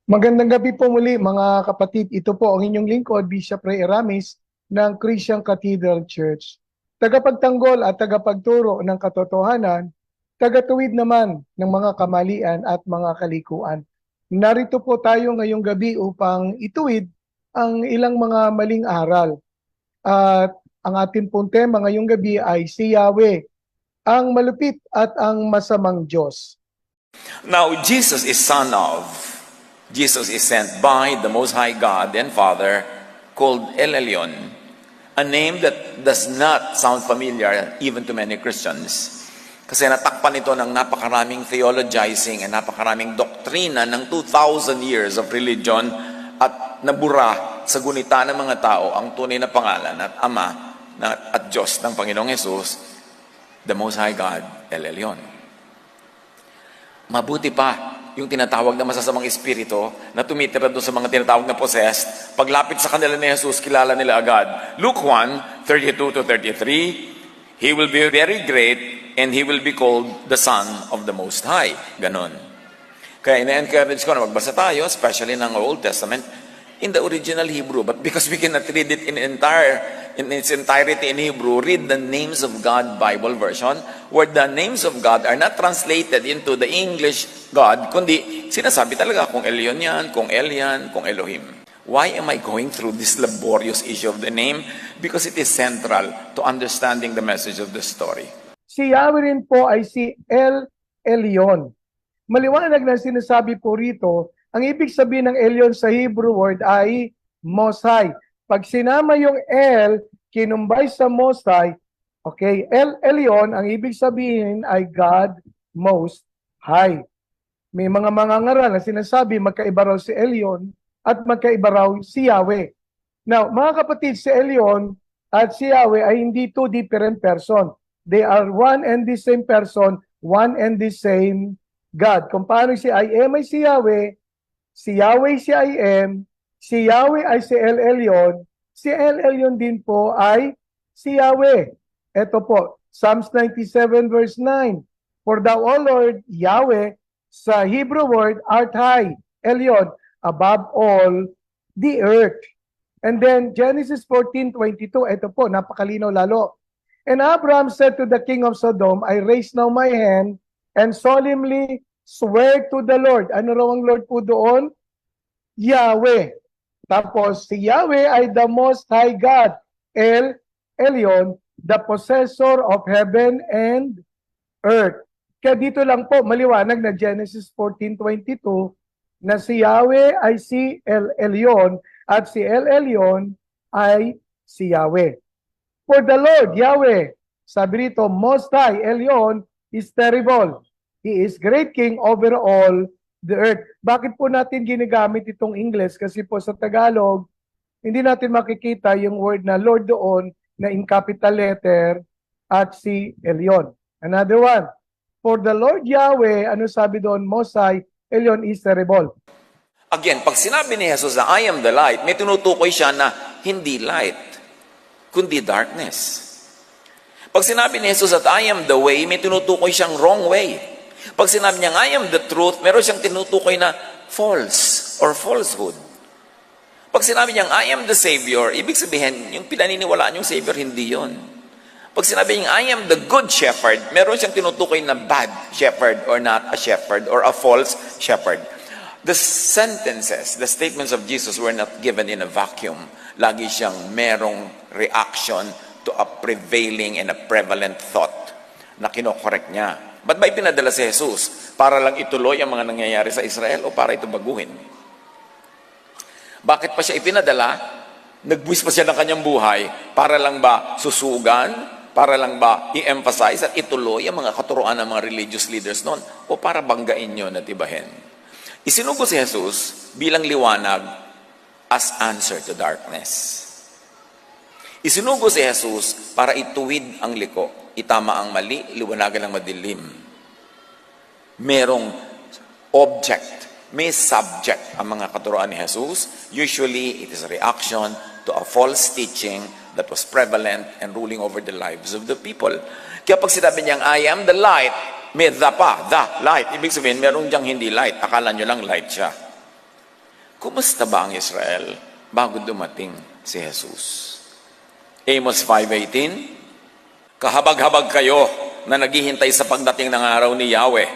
Magandang gabi po muli mga kapatid. Ito po ang inyong lingkod, Bishop Ray Eramis ng Christian Cathedral Church. Tagapagtanggol at tagapagturo ng katotohanan, tagatuwid naman ng mga kamalian at mga kalikuan. Narito po tayo ngayong gabi upang ituwid ang ilang mga maling aral. At ang ating pong tema ngayong gabi ay si Yahweh, ang malupit at ang masamang Diyos. Now, Jesus is sent by the Most High God and Father, called El Elyon, a name that does not sound familiar even to many Christians. Kasi natakpan ito ng napakaraming theologizing and napakaraming doktrina ng 2,000 years of religion at nabura sa gunita ng mga tao ang tunay na pangalan at Ama at Diyos ng Panginoong Hesus, the Most High God, El Elyon. Mabuti pa yung tinatawag na masasamang espiritu na tumitira doon sa mga tinatawag na possessed, paglapit sa kanila ni Jesus, kilala nila agad. Luke 1:32-33, He will be very great and He will be called the Son of the Most High. Ganon. Kaya ina-encourage ko na magbasa tayo, especially ng Old Testament, in the original Hebrew. But because we cannot read it in its entirety in Hebrew, read the Names of God Bible version, where the names of God are not translated into the English God, kundi sinasabi talaga kung Elyon yan, kung El yan, kung Elohim. Why am I going through this laborious issue of the name? Because it is central to understanding the message of the story. Si Yahweh rin po ay si El Elyon. Maliwanag na sinasabi po rito, ang ibig sabihin ng Elyon sa Hebrew word ay Most High. Pag sinama yung El, kinumbay sa Most High, okay, El Elyon, ang ibig sabihin ay God Most High. May mga ngaral na sinasabi magkaiba raw si Elyon at magkaiba raw si Yahweh. Now, mga kapatid, si Elyon at si Yahweh ay hindi two different person. They are one and the same person, one and the same God. Kung paano si I am ay si Yahweh si I am, si Yahweh ay si El Elyon, si El Elyon din po ay si Yahweh. Ito po, Psalms 97 verse 9. For thou, O Lord, Yahweh, sa Hebrew word, art high, Elyon, above all the earth. And then Genesis 14:22, ito po, napakalinaw lalo. And Abraham said to the king of Sodom, I raise now my hand and solemnly swear to the Lord. Ano raw ang Lord po doon? Yahweh. Tapos si Yahweh ay the Most High God. El Elyon, the possessor of heaven and earth. Kaya dito lang po maliwanag na Genesis 14:22 na si Yahweh ay si El Elyon at si El Elyon ay si Yahweh. For the Lord, Yahweh, sabi rito, Most High, Elyon, is terrible. He is great king over all the earth. Bakit po natin ginagamit itong English? Kasi po sa Tagalog, hindi natin makikita yung word na Lord doon na in capital letter at si Elyon. Another one. For the Lord Yahweh, ano sabi doon? Most High, Elyon is terrible. Again, pag sinabi ni Jesus na I am the light, may tinutukoy siya na hindi light, kundi darkness. Pag sinabi ni Jesus at I am the way, may tinutukoy siyang wrong way. Pag sinabi niya, I am the truth, meron siyang tinutukoy na false or falsehood. Pag sinabi niya, I am the Savior, ibig sabihin, yung pinaniniwalaan yung Savior, hindi yon. Pag sinabi niya, I am the good shepherd, meron siyang tinutukoy na bad shepherd or not a shepherd or a false shepherd. The sentences, the statements of Jesus were not given in a vacuum. Lagi siyang merong reaction to a prevailing and a prevalent thought na kinokorek niya. Ba't ba ipinadala si Jesus? Para lang ituloy ang mga nangyayari sa Israel o para ito baguhin? Bakit pa siya ipinadala? Nagbuwis pa siya ng kanyang buhay para lang ba susugan? Para lang ba i-emphasize at ituloy ang mga katuruan ng mga religious leaders noon? O para banggain yun at ibahin? Isinugo si Jesus bilang liwanag as answer to darkness. Isinugo si Jesus para ituwid ang liko, itama ang mali, liwanagan ang madilim. Merong object, may subject ang mga katuroan ni Jesus. Usually, it is a reaction to a false teaching that was prevalent and ruling over the lives of the people. Kaya pag sinabi niyang, I am the light, may the pa, the light. Ibig sabihin, meron diyang hindi light. Akala nyo lang light siya. Kumusta ba ang Israel bago dumating si Jesus? Amos 5:18, kahabag-habag kayo na naghihintay sa pagdating ng araw ni Yahweh.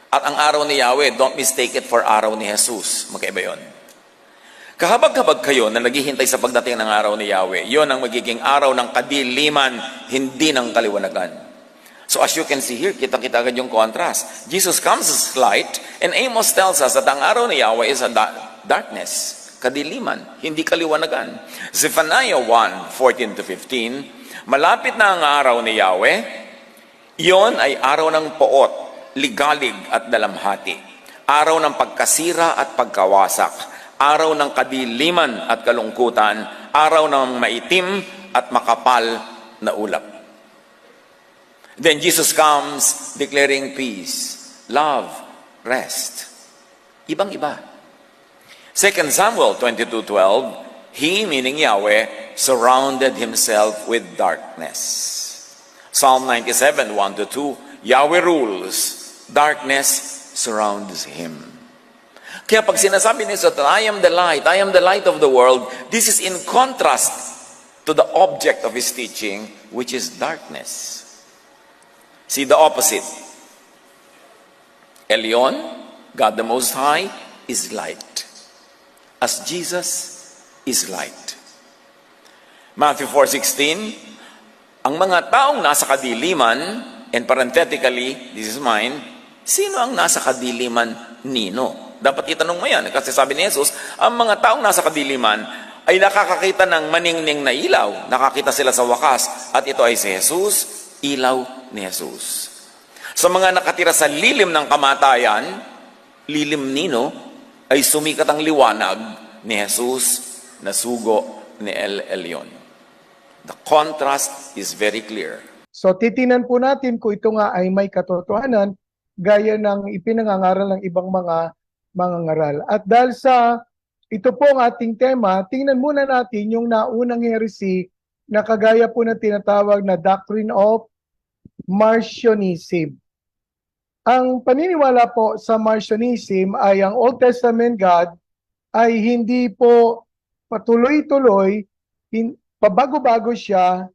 At ang araw ni Yahweh, don't mistake it for araw ni Jesus. Magkaiba yun. Kahabag-habag kayo na naghihintay sa pagdating ng araw ni Yahweh. Yon ang magiging araw ng kadiliman, hindi ng kaliwanagan. So as you can see here, kita-kita agad yung contrast. Jesus comes as light, and Amos tells us that ang araw ni Yahweh is a darkness, kadiliman, hindi kaliwanagan. Zephaniah 1:14-15, malapit na ang araw ni Yahweh, iyon ay araw ng poot, ligalig at dalamhati, araw ng pagkasira at pagkawasak, araw ng kadiliman at kalungkutan, araw ng maitim at makapal na ulap. Then Jesus comes declaring peace, love, rest. Ibang-iba. 2 Samuel 22:12, He, meaning Yahweh, surrounded Himself with darkness. Psalm 97:1-2, Yahweh rules, darkness surrounds Him. Kaya pag sinasabi ni Jesus, I am the light of the world, this is in contrast to the object of His teaching, which is darkness. See the opposite. Elyon, God the Most High, is light, as Jesus is light. Matthew 4:16, ang mga taong nasa kadiliman, and parenthetically, this is mine, sino ang nasa kadiliman nino? Dapat itanong mo yan, kasi sabi ni Jesus, ang mga taong nasa kadiliman ay nakakakita ng maningning na ilaw. Nakakita sila sa wakas, at ito ay si Jesus, ilaw ni Jesus. Sa mga nakatira sa lilim ng kamatayan, lilim nino, ay sumikat ang liwanag ni Jesus na sugo ni El Elyon. The contrast is very clear. So titinan po natin kung ito nga ay may katotohanan gaya ng ipinangangaral ng ibang mga mangangaral. At dahil sa ito po ang ating tema, tingnan muna natin yung naunang heresy na kagaya po na tinatawag na doctrine of Marcionism. Ang paniniwala po sa Marcionism ay ang Old Testament God ay hindi po patuloy-tuloy, pabago-bago siya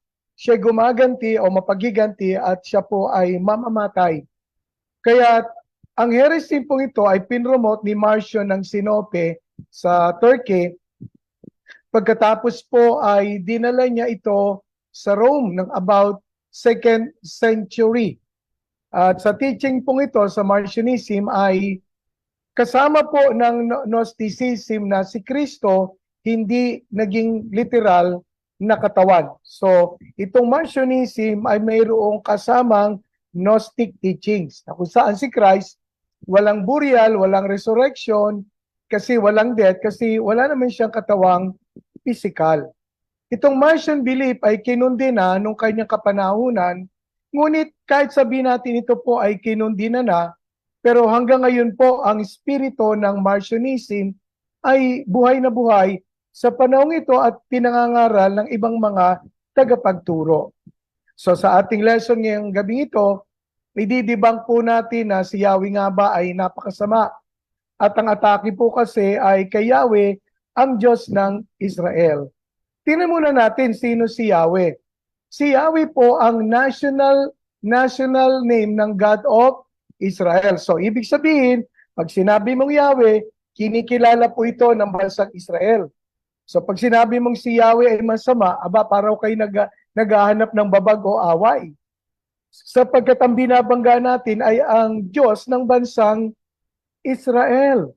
gumaganti o mapagiganti at siya po ay mamamatay. Kaya ang heresy po ito ay pinromote ni Marcion ng Sinope sa Turkey. Pagkatapos po ay dinala niya ito sa Rome ng about 2nd century. At sa teaching pong ito sa Marcionism ay kasama po ng Gnosticism na si Kristo hindi naging literal na katawan. So itong Marcionism ay mayroong kasamang Gnostic teachings na kung saan si Christ walang burial, walang resurrection, kasi walang death, kasi wala naman siyang katawang physical. Itong Marcion belief ay kinundi na nung kanyang kapanahunan, ngunit kahit sabihin natin ito po ay kinundi na, pero hanggang ngayon po ang espiritu ng Marcionism ay buhay na buhay sa panahong ito at pinangangaral ng ibang mga tagapagturo. So sa ating lesson ngayong gabi ito, ididibang po natin na si Yahweh nga ba ay napakasama. At ang atake po kasi ay kay Yahweh, ang Diyos ng Israel. Tingnan muna natin sino si Yahweh. Si Yahweh po ang national name ng God of Israel. So ibig sabihin, pag sinabi mong Yahweh, kinikilala po ito ng bansang Israel. So pag sinabi mong si Yahweh ay masama, aba paraw kayo naghahanap ng babag o away. Sapagkat ang binabangga natin ay ang Diyos ng bansang Israel.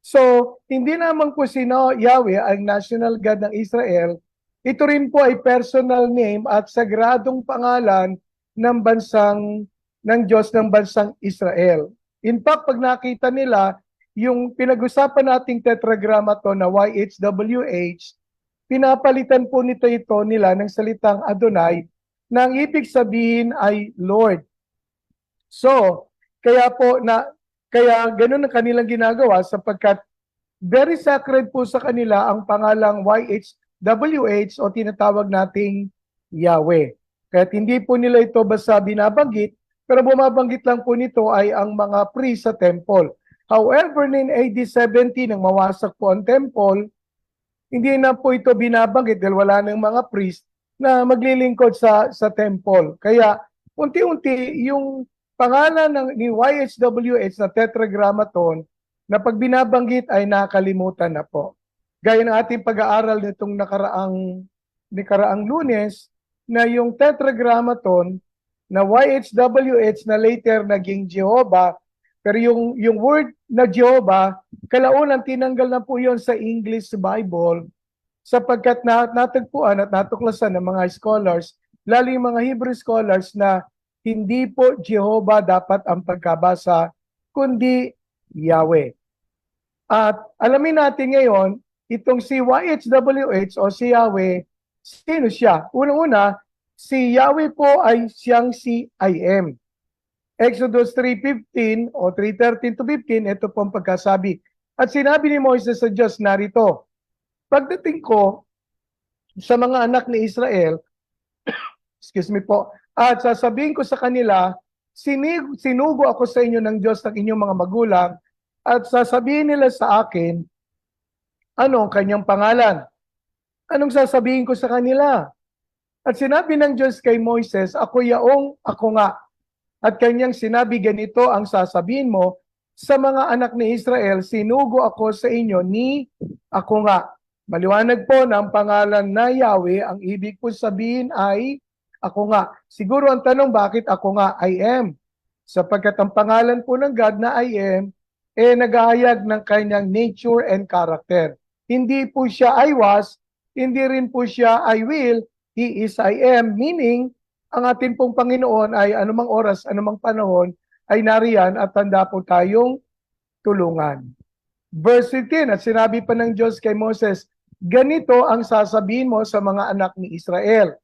So, hindi naman po sino Yahweh ang national God ng Israel. Ito rin po ay personal name at sagradong pangalan ng Diyos ng bansang Israel. In fact, pag nakita nila yung pinag-usapan nating tetragrammaton na YHWH, pinapalitan po ito nila ng salitang Adonai na ang ibig sabihin ay Lord. So, kaya ganun ang kanilang ginagawa sapagkat very sacred po sa kanila ang pangalang YHWH o tinatawag nating Yahweh. Kaya hindi po nila ito basta binabanggit, pero bumabanggit lang po nito ay ang mga priest sa temple. However, in AD 70, nang mawasak po ang temple, hindi na po ito binabanggit dahil wala nang mga priest na maglilingkod sa temple. Kaya unti-unti yung pangalan ni YHWH na Tetragrammaton na pag binabanggit ay nakalimutan na po. Gaya ng ating pag-aaral nitong nakaraang Lunes na yung Tetragrammaton na YHWH na later naging Jehovah, pero yung word na Jehovah, kalaunan tinanggal na po yon sa English Bible sapagkat natagpuan at natuklasan ng mga scholars, lalo yung mga Hebrew scholars na hindi po Jehovah dapat ang pagkabasa, kundi Yahweh. At alamin natin ngayon, itong si YHWH o si Yahweh, sino siya? Unang-una, si Yahweh po ay siyang si I am. Exodus 3:15 o 3:13 to 15, ito po ang pagkasabi. At sinabi ni Moises sa Diyos, narito, pagdating ko sa mga anak ni Israel, excuse me po, at sasabihin ko sa kanila, sinugo ako sa inyo ng Diyos ng inyong mga magulang, at sasabihin nila sa akin, ano ang kanyang pangalan? Anong sasabihin ko sa kanila? At sinabi ng Diyos kay Moises, ako yaong, ako nga. At kanyang sinabi, ganito ang sasabihin mo sa mga anak ni Israel, sinugo ako sa inyo ni ako nga. Maliwanag po na ang pangalan na Yahweh, ang ibig po sabihin ay ako nga. Siguro ang tanong, bakit ako nga? I am. Sapagkat ang pangalan po ng God na I am, naghahayag ng kanyang nature and character. Hindi po siya I was, hindi rin po siya I will, He is I am, meaning, ang ating pong Panginoon ay anumang oras, anumang panahon, ay nariyan at handa po tayong tulungan. Verse 15, at sinabi pa ng Diyos kay Moses, ganito ang sasabihin mo sa mga anak ni Israel.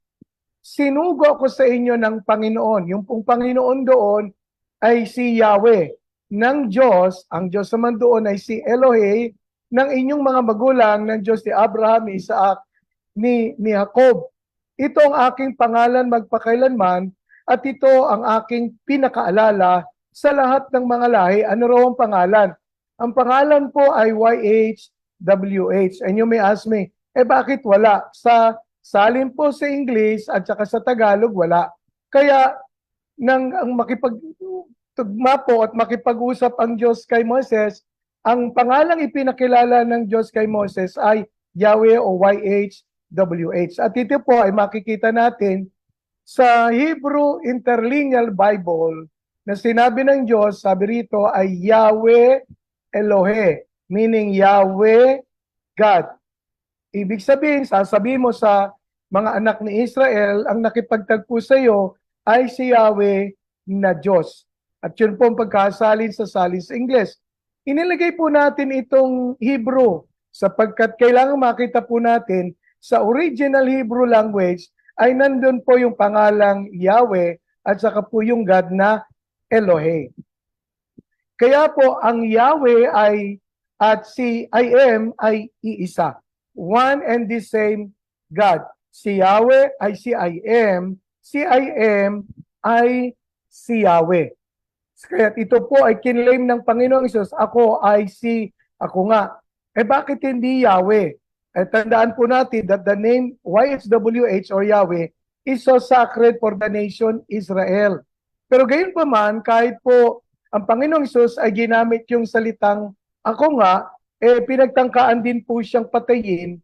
Sinugo ako sa inyo ng Panginoon. Yung pong Panginoon doon ay si Yahweh. Ng Diyos, ang Diyos naman doon ay si Elohe, ng inyong mga magulang, ng Diyos ni Abraham, ni Isaac, ni Jacob. Ito ang aking pangalan magpakailanman at ito ang aking pinakaalala sa lahat ng mga lahi. Ano raw ang pangalan? Ang pangalan po ay YHWH. And you may ask me, bakit wala? Sa salin po sa English at saka sa Tagalog, wala. Kaya ang makipagtugma po at makipag-usap ang Diyos kay Moses, ang pangalang ipinakilala ng Diyos kay Moses ay Yahweh o YHWH. At ito po ay makikita natin sa Hebrew Interlinear Bible na sinabi ng Diyos, sabi rito ay Yahweh Elohe, meaning Yahweh God. Ibig sabihin, sasabihin mo sa mga anak ni Israel, ang nakipagtagpo sa iyo ay si Yahweh na Diyos. At yun po ang pagkasalin sa English. Inilagay po natin itong Hebrew sapagkat kailangan makita po natin sa original Hebrew language ay nandun po yung pangalang Yahweh at saka po yung God na Elohe. Kaya po ang Yahweh at si I am ay iisa. One and the same God. Si Yahweh ay si I am ay si Yahweh. Kaya ito po ay kinlaim ng Panginoong Hesus, ako ay ako nga. Bakit hindi Yahweh? Tandaan po natin that the name YHWH or Yahweh is so sacred for the nation Israel. Pero gayon pa man, kahit po ang Panginoong Hesus ay ginamit yung salitang ako nga, pinagtangkaan din po siyang patayin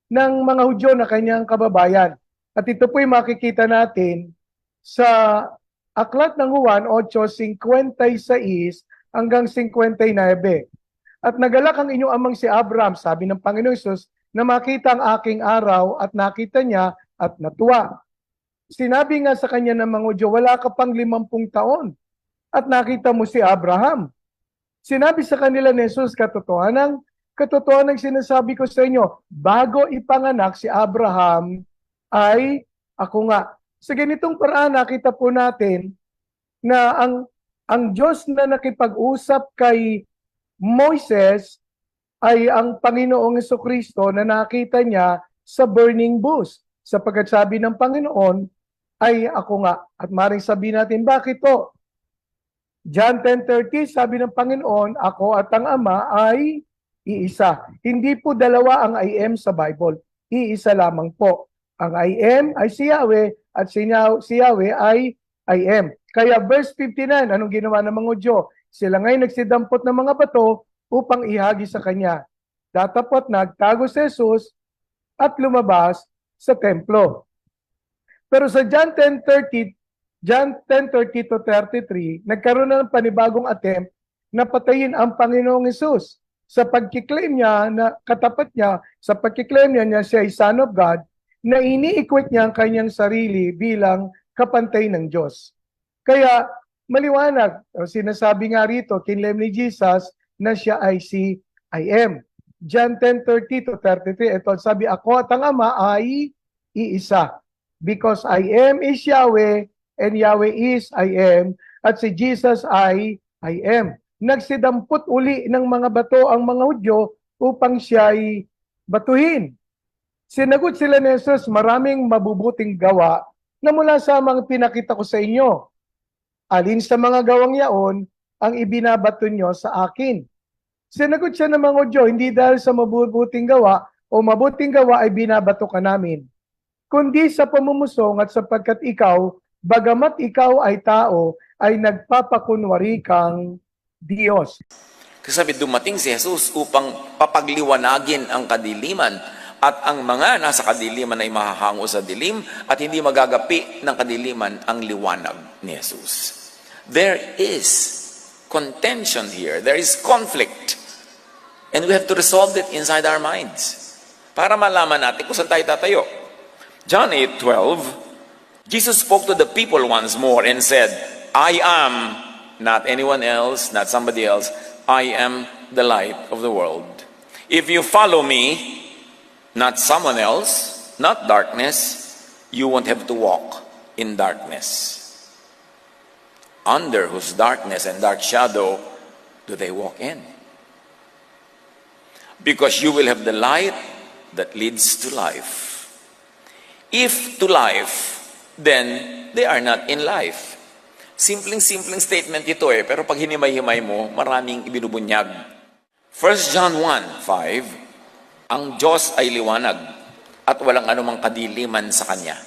ng mga Hudyo na kanyang kababayan. At ito po yung makikita natin sa Aklat ng Juan 8:56 hanggang 59. At nagalak ang inyong amang si Abraham, sabi ng Panginoong Hesus, na makita ang aking araw at nakita niya at natuwa. Sinabi nga sa kanya ng mga Hudyo, wala ka pang 50 taon at nakita mo si Abraham. Sinabi sa kanila ni Jesus, katotohanan sinasabi ko sa inyo, bago ipanganak si Abraham ay ako nga. Sa ganitong paraan, nakita po natin na ang Diyos na nakipag-usap kay Moises ay ang Panginoong Jesucristo na nakita niya sa burning bush. Sapagkat sabi ng Panginoon ay ako nga. At maring sabihin natin, bakit to? John 10:30, sabi ng Panginoon, ako at ang Ama ay iisa. Hindi po dalawa ang I am sa Bible. Iisa lamang po. Ang I am ay si Yahweh at si Yahweh ay I am. Kaya verse 59, anong ginawa ng mga Hudyo? Sila ngayon nagsidampot ng mga bato upang ihagi sa Kanya. Datapot nagtago si Jesus at lumabas sa templo. Pero sa John 10:30 to 33, nagkaroon na ng panibagong attempt na patayin ang Panginoong Hesus. Sa pagkiklaim niya na katapat niya, sa pagkiklaim niya siya ay Son of God, na ini-equate niya ang kanyang sarili bilang kapantay ng Diyos. Kaya maliwanag, sinasabi nga rito, kinlaim ni Jesus na siya ay si I am. John 10:30 to 33, ito sabi, ako at ang Ama ay iisa. Because I am is Yahweh, and Yahweh is I am, at si Jesus ay I am. Nagsidampot uli ng mga bato ang mga Hudyo upang siya ay batuhin. Sinagot sila ni Jesus, maraming mabubuting gawa na mula sa mga pinakita ko sa inyo. Alin sa mga gawang yaon ang ibinabato nyo sa akin? Sinagot siya ng mga Hudyo, hindi dahil sa mabubuting gawa o mabuting gawa ay binabato ka namin, kundi sa pumumusong at sapagkat ikaw, bagamat ikaw ay tao, ay nagpapakunwari kang Diyos. Kasi sabi, dumating si Jesus upang papagliwanagin ang kadiliman at ang mga nasa kadiliman ay mahahango sa dilim at hindi magagapi ng kadiliman ang liwanag ni Jesus. There is contention here. There is conflict. And we have to resolve it inside our minds para malaman natin kung saan tayo tatayo. John 8:12, Jesus spoke to the people once more and said, I am, not anyone else, not somebody else, I am the light of the world. If you follow me, not someone else, not darkness, you won't have to walk in darkness. Under whose darkness and dark shadow do they walk in? Because you will have the light that leads to life. If to life, then they are not in life. Simpleng-simpleng statement ito pero pag hinimay-himay mo, maraming ibinubunyag. 1 John 1:5, ang Diyos ay liwanag at walang anumang kadiliman sa Kanya.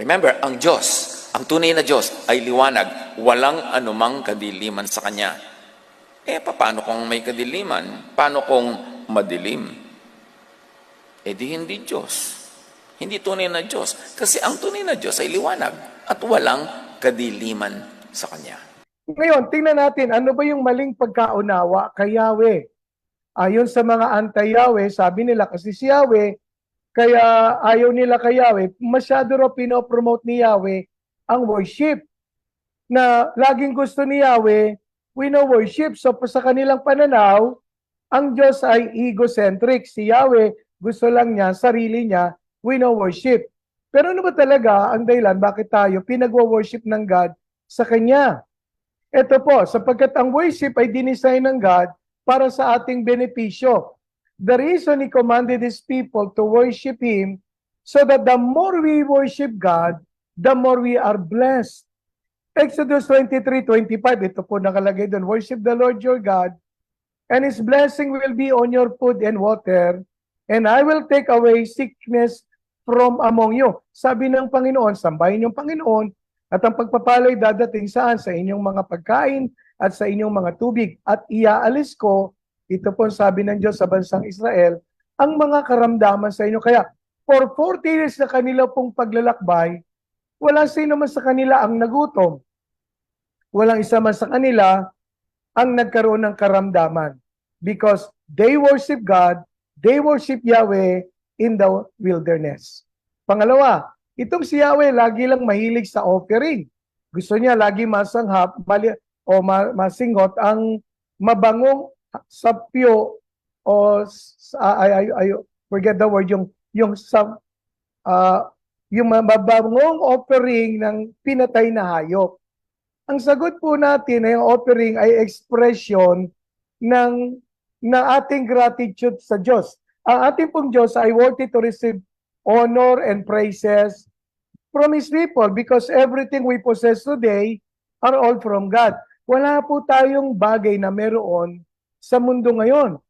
Remember, ang Diyos, ang tunay na Diyos ay liwanag, walang anumang kadiliman sa Kanya. Paano kung may kadiliman? Paano kung madilim? Di hindi Diyos. Hindi tunay na Diyos. Kasi ang tunay na Diyos ay liwanag at walang kadiliman sa Kanya. Ngayon, tingnan natin, ano ba yung maling pagkaunawa kay Yahweh? Ayon sa mga anti-Yahweh, sabi nila kasi si Yahweh, kaya ayaw nila kay Yahweh, masyado raw pinopromote ni Yahweh ang worship. Na laging gusto ni Yahweh, we know worship. So sa kanilang pananaw, ang Diyos ay egocentric. Si Yahweh, gusto lang niya, sarili niya, we know worship. Pero ano ba talaga ang dahilan bakit tayo pinagwo-worship ng God sa Kanya? Ito po, sapagkat ang worship ay dinisign ng God para sa ating benepisyo. The reason He commanded His people to worship Him so that the more we worship God, the more we are blessed. Exodus 23:25, ito po nakalagay doon, worship the Lord your God, and His blessing will be on your food and water, and I will take away sickness from among you. Sabi ng Panginoon, sambahin yung Panginoon, at ang pagpapala'y dadating saan? Sa inyong mga pagkain at sa inyong mga tubig. At iaalis ko, ito po sabi ng Diyos sa bansang Israel, ang mga karamdaman sa inyo. Kaya, for 40 years na kanila pong paglalakbay, wala sino man sa kanila ang nagutom. Walang isa man sa kanila ang nagkaroon ng karamdaman. Because they worship God, they worship Yahweh in the wilderness. Pangalawa, itong si Yahweh lagi lang mahilig sa offering. Gusto niya lagi masanghap masingot ang mabangong sapyo o forget the word, yung mabangong offering ng pinatay na hayop. Ang sagot po natin na yung offering ay expression ng ating gratitude sa Diyos. Ang ating pong Diyos ay worthy to receive honor and praises from His people because everything we possess today are all from God. wala po tayong bagay na meron sa mundo ngayon.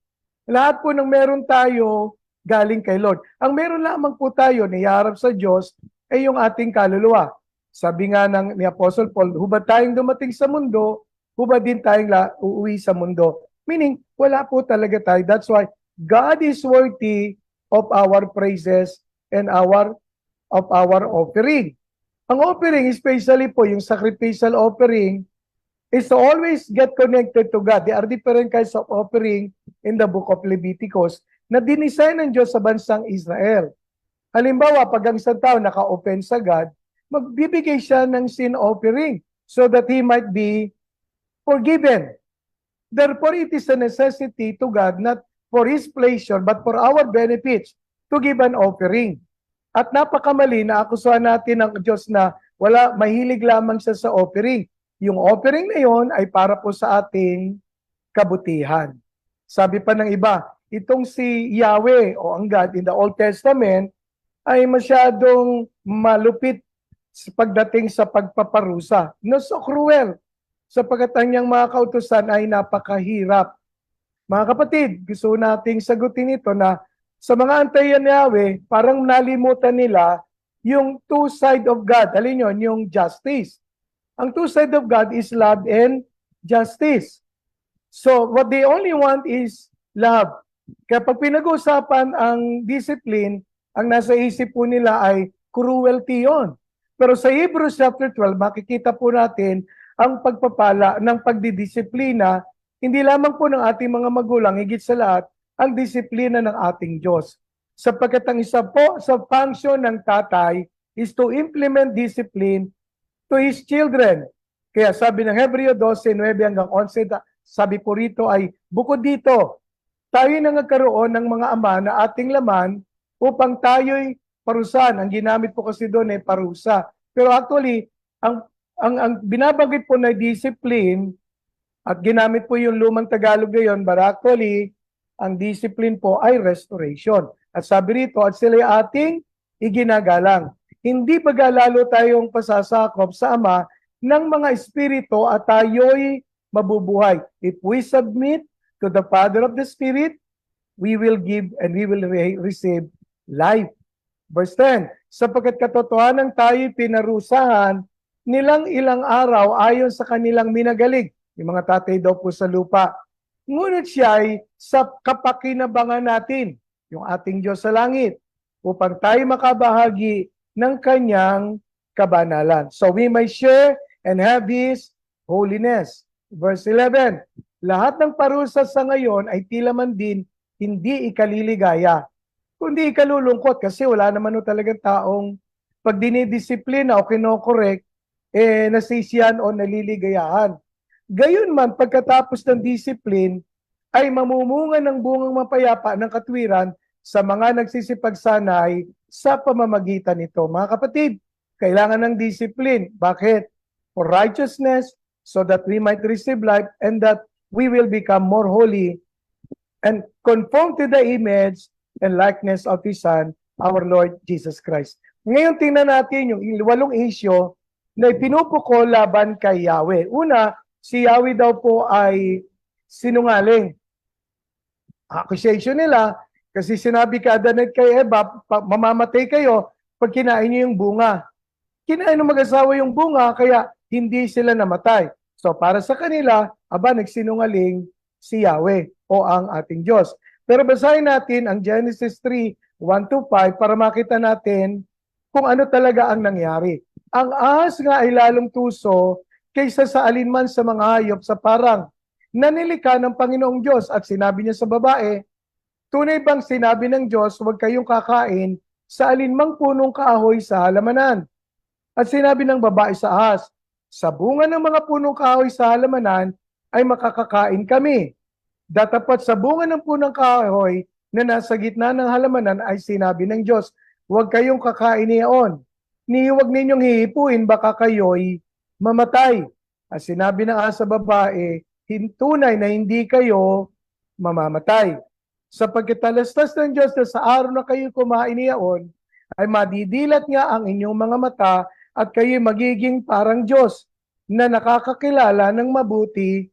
Lahat po ng meron tayo galing kay Lord. Ang meron lamang po tayo na iharap sa Diyos ay yung ating kaluluwa. Sabi nga ni Apostle Paul, hubad tayong dumating sa mundo, hubad din tayong uuwi sa mundo. Meaning, wala po talaga tayo. That's why God is worthy of our praises and of our offering. Ang offering, especially po yung sacrificial offering, is to always get connected to God. There are different kinds of offering in the book of Leviticus na dinisign ng Diyos sa bansang Israel. Halimbawa, pag ang isang tao naka-offense sa God, magbibigay siya ng sin offering so that he might be forgiven. Therefore, it is a necessity to God, not for His pleasure, but for our benefits, to give an offering. At napakamali na akusuhan natin ng Diyos na mahilig lamang siya sa offering. Yung offering na yon ay para po sa ating kabutihan. Sabi pa ng iba, itong si Yahweh o ang God in the Old Testament ay masyadong malupit pagdating sa pagpaparusa. No, so cruel. Sapagkat ang niyang mga kautusan ay napakahirap. Mga kapatid, gusto nating sagutin ito na sa mga antayan ni Yahweh, parang nalimutan nila yung two side of God. Alin yun? Yung justice. Ang two side of God is love and justice. So, what they only want is love. Kapag pinag-uusapan ang discipline, ang nasa isip po nila ay cruelty yon. Pero sa Hebrews chapter 12, makikita po natin ang pagpapala ng pagdidisiplina, hindi lamang po ng ating mga magulang, higit sa lahat, ang disiplina ng ating Diyos. Sapagkat ang isa po sa function ng tatay is to implement discipline to his children. Kaya sabi ng Hebreo 12:9 hanggang 11, sabi po rito ay, bukod dito, tayo na nagkaroon ng mga ama na ating laman upang tayo'y parusahan. Ang ginamit po kasi doon ay parusa. Pero actually, ang binabanggit po na discipline, at ginamit po yung lumang Tagalog ngayon, but actually, ang discipline po ay restoration. At sabi rito, at sila'y ating iginagalang. Hindi lalo tayong pasasakop sa Ama ng mga espiritu at tayo'y mabubuhay. If we submit to the Father of the Spirit, we will give and we will receive life. Verse 10, sapagkat katotohanan tayo'y pinarusahan nilang ilang araw ayon sa kanilang minagalig. Yung mga tatay daw po sa lupa. Ngunit siya ay sa kapakinabangan natin, yung ating Diyos sa langit, upang tayo makabahagi ng kanyang kabanalan. So we may share and have His holiness. Verse 11, lahat ng parusa sa ngayon ay tila man din hindi ikaliligaya, kundi ikalulungkot kasi wala naman talagang taong pag dinidisiplina o kinokorek, nasisiyan o naliligayahan. Gayunman, pagkatapos ng discipline, ay mamumunga ng bungang mapayapa ng katwiran sa mga nagsisipagsanay sa pamamagitan nito. Mga kapatid, kailangan ng discipline. Bakit? For righteousness, so that we might receive life and that we will become more holy and conform to the image and likeness of His Son, our Lord Jesus Christ. Ngayon, tingnan natin yung 8 issue na pinupuko laban kay Yahweh. Una, si Yahweh daw po ay sinungaling. Accusation nila, kasi sinabi kay Adan at kay Eva, mamamatay kayo pag kinain niyo yung bunga. Kinain ng mag-asawa yung bunga, kaya hindi sila namatay. So para sa kanila, nagsinungaling si Yahweh o ang ating Diyos. Pero basahin natin ang Genesis 3:1-5 para makita natin kung ano talaga ang nangyari. Ang ahas nga ay lalong tuso kaysa sa alinman sa mga hayop sa parang nanilika ng Panginoong Diyos at sinabi niya sa babae, tunay bang sinabi ng Diyos, huwag kayong kakain sa alinmang punong kahoy sa halamanan? At sinabi ng babae sa ahas, sa bunga ng mga punong kahoy sa halamanan ay makakakain kami. Datapat sa bunga ng punong kahoy na nasa gitna ng halamanan ay sinabi ng Diyos, huwag kayong kakain niyon. Ni huwag ninyong hihipuin, baka kayo'y mamatay. At sinabi ng ahas sa babae, tunay na hindi kayo mamamatay. Sapagkat talastas ng Diyos na sa araw na kayo kumain niyaon, ay madidilat nga ang inyong mga mata at kayo magiging parang Diyos, na nakakakilala ng mabuti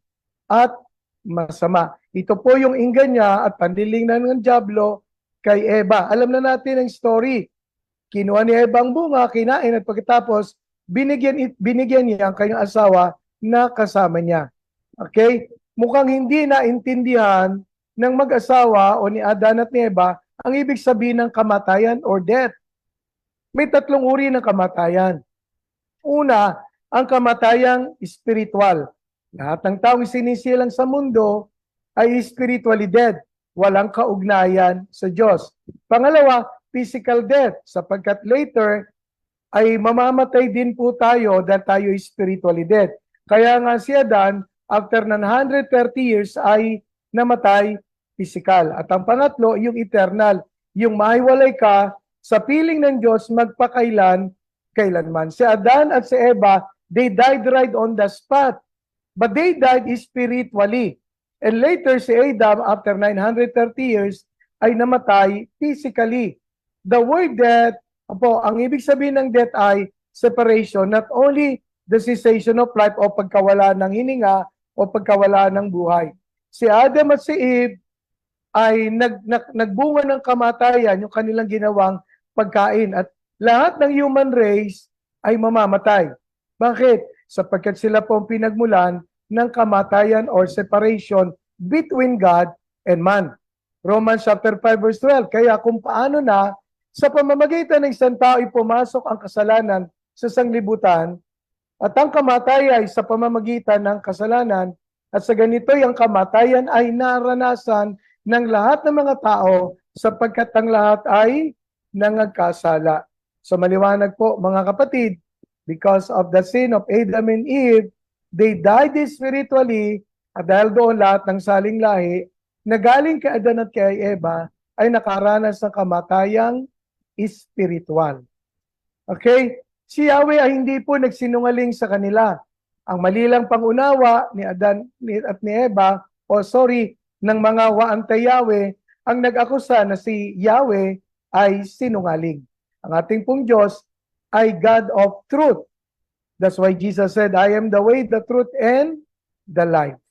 at masama. Ito po yung inganya at panlilingnan ng dyablo kay Eva. Alam na natin ang story. Kinuha ni Eva ang bunga, kinain at pagkatapos binigyan niya ang kanyang asawa na kasama niya. Okay? Mukhang hindi naintindihan ng mag-asawa o ni Adan at ni Eva ang ibig sabihin ng kamatayan or death. May tatlong uri ng kamatayan. Una, ang kamatayang spiritual. Lahat ng taong sinisilang sa mundo ay spiritually dead. Walang kaugnayan sa Diyos. Pangalawa, physical death. Sapagkat later ay mamamatay din po tayo dahil tayo spiritually dead. Kaya nga si Adan, after ng 130 years ay namatay physical. At ang pangatlo, yung eternal. Yung mahiwalay ka sa piling ng Diyos magpakailanman. Si Adan at si Eva, they died right on the spot. But they died spiritually. And later, si Adam, after 930 years, ay namatay physically. The word death, ang ibig sabihin ng death ay separation, not only the cessation of life o pagkawala ng hininga o pagkawala ng buhay. Si Adam at si Eve ay nagbunga ng kamatayan, yung kanilang ginawang pagkain. At lahat ng human race ay mamamatay. Bakit? Sapagkat sila po ang pinagmulan ng kamatayan or separation between God and man. Romans chapter 5 verse 12. Kaya kung paano na sa pamamagitan ng isang tao ay pumasok ang kasalanan sa sanglibutan at ang kamatayan ay sa pamamagitan ng kasalanan at sa ganito'y ang kamatayan ay naranasan ng lahat ng mga tao sapagkat ang lahat ay nangagkasala. So maliwanag po mga kapatid, because of the sin of Adam and Eve, they died spiritually at dahil doon lahat ng saling lahi na galing kay Adan at kay Eva ay nakaranas ng kamatayang spiritual. Okay? Si Yahweh ay hindi po nagsinungaling sa kanila. Ang malilang pangunawa ni Adan at ni Eva, ng mga waantay Yahweh, ang nag-akusa na si Yahweh ay sinungaling. Ang ating pong Diyos ay God of truth. That's why Jesus said, I am the way, the truth, and the life.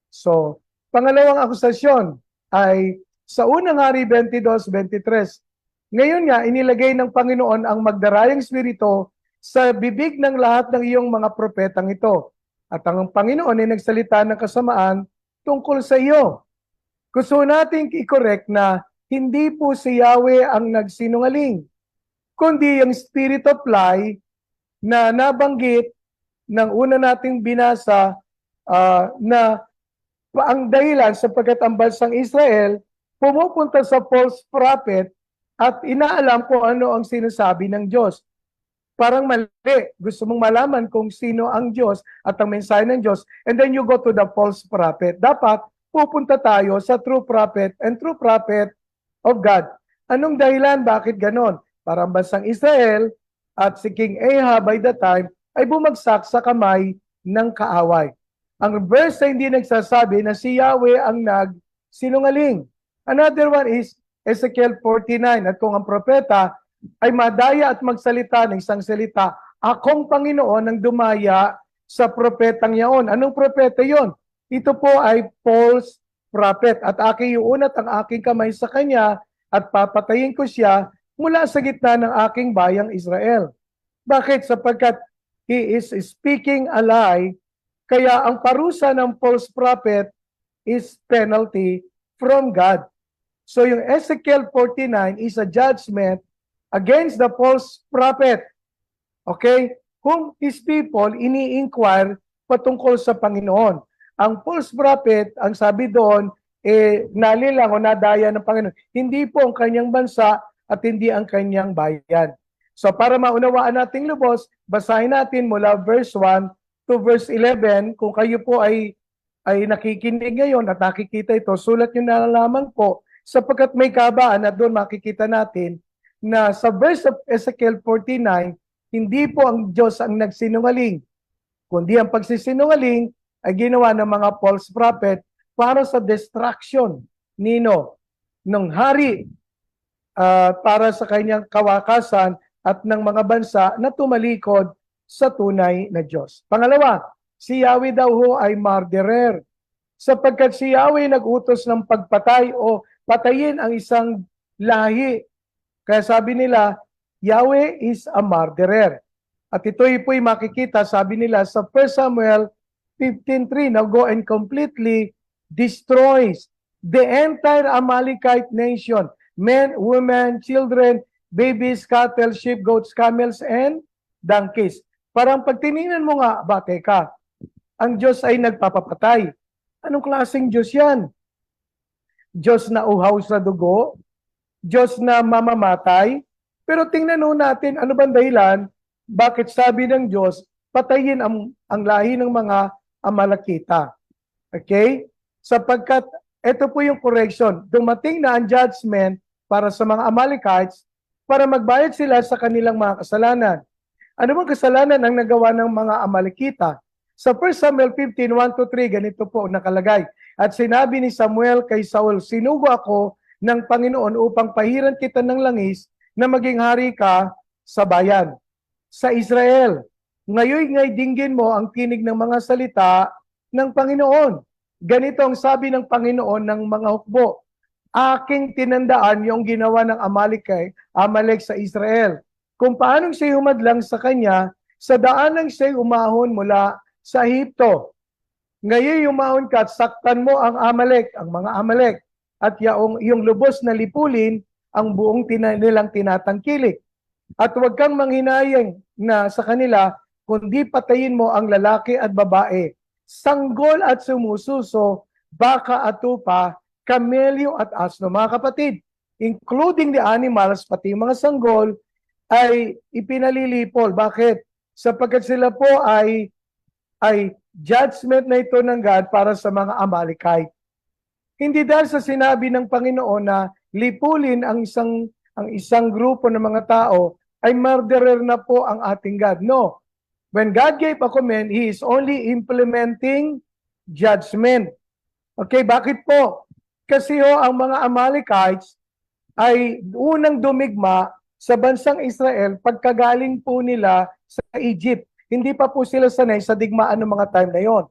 So, pangalawang akusasyon ay sa unang hari 22:23. Ngayon nga, inilagay ng Panginoon ang magdarayang spirito sa bibig ng lahat ng iyong mga propetang ito. At ang Panginoon ay nagsalita ng kasamaan tungkol sa iyo. Gusto nating i-correct na hindi po si Yahweh ang nagsinungaling, kundi yung spirit of lie na nabanggit ng una nating binasa na ang dahilan sapagkat ang bansang Israel pumupunta sa false prophet at inaalam kung ano ang sinasabi ng Diyos. Parang mali. Gusto mong malaman kung sino ang Diyos at ang mensahe ng Diyos, and then you go to the false prophet. Dapat pupunta tayo sa true prophet and true prophet of God. Anong dahilan? Bakit ganon? Parang bansang Israel at si King Ahab by the time ay bumagsak sa kamay ng kaaway. Ang verse ay hindi nagsasabi na si Yahweh ang nagsinungaling. Another one is Ezekiel 49. At kung ang propeta ay madaya at magsalita ng isang salita, akong Panginoon ang dumaya sa propetang yaon. Anong propeta yon? Ito po ay false prophet. At aking iunat ang aking kamay sa kanya at papatayin ko siya mula sa gitna ng aking bayang Israel. Bakit? Sapagkat he is speaking a lie, kaya ang parusa ng false prophet is penalty from God. So yung Ezekiel 49 is a judgment against the false prophet. Okay? Whom his people ini-inquire patungkol sa Panginoon. Ang false prophet, ang sabi doon, nalilang o nadaya ng Panginoon. Hindi po ang kanyang bansa at hindi ang kanyang bayan. So para maunawaan nating lubos, basahin natin mula verse 1 to verse 11. Kung kayo po ay nakikinig ngayon at nakikita ito, sulat nyo na lamang po sapagkat may kabaan at doon makikita natin na sa verse of Ezekiel 49, hindi po ang Diyos ang nagsinungaling, kundi ang pagsisinungaling ay ginawa ng mga false prophet para sa destruction ng hari para sa kanyang kawakasan at ng mga bansa na tumalikod sa tunay na Diyos. Pangalawa, si Yahweh daw ho ay murderer, sapagkat si Yahweh nag-utos ng pagpatay o patayin ang isang lahi. Kaya sabi nila, Yahweh is a murderer. At ito'y po'y makikita, sabi nila, sa 1 Samuel 15:3, now go and completely destroys the entire Amalekite nation, men, women, children, babies, cattle, sheep, goats, camels, and donkeys. Parang pag tinignan mo nga, teka, ang Diyos ay nagpapapatay. Anong klaseng Diyos yan? Diyos na uhaw sa dugo? Diyos na mamamatay? Pero tingnan nun natin, ano bang dahilan? Bakit sabi ng Diyos, patayin ang lahi ng mga Amalekita? Okay? Sapagkat, ito po yung correction. Dumating na ang judgment para sa mga Amalekites para magbayad sila sa kanilang mga kasalanan. Ano bang kasalanan ang nagawa ng mga Amalekita? Sa 1 Samuel 15:1-3, ganito po nakalagay. At sinabi ni Samuel kay Saul, sinugo ako ng Panginoon upang pahiran kita ng langis na maging hari ka sa bayan, sa Israel. Ngayon ngay dinggin mo ang tinig ng mga salita ng Panginoon. Ganito ang sabi ng Panginoon ng mga hukbo. Aking tinandaan yung ginawa ng Amalek sa Israel. Kung paanong siya humadlang sa kanya, sa daanang siya umahon mula sa Ehipto. Ngayon umahon ka at saktan mo ang Amalek, ang mga Amalek, at yung lubos na lipulin ang buong nilang tinatangkilik. At huwag kang manghinayang na sa kanila, kundi patayin mo ang lalaki at babae, sanggol at sumususo, baka at tupa, kamelyo at asno. Mga kapatid, including the animals, pati mga sanggol, ay ipinalilipol. Bakit? Sapagkat sila po ay judgment na ito ng God para sa mga Amalekite. Hindi dahil sa sinabi ng Panginoon na lipulin ang isang grupo ng mga tao ay murderer na po ang ating God. No. When God gave a command, He is only implementing judgment. Okay, bakit po? Kasi ang mga Amalekites ay unang dumigma sa bansang Israel pagkagaling po nila sa Egypt. Hindi pa po sila sanay sa digmaan ng mga time na yon.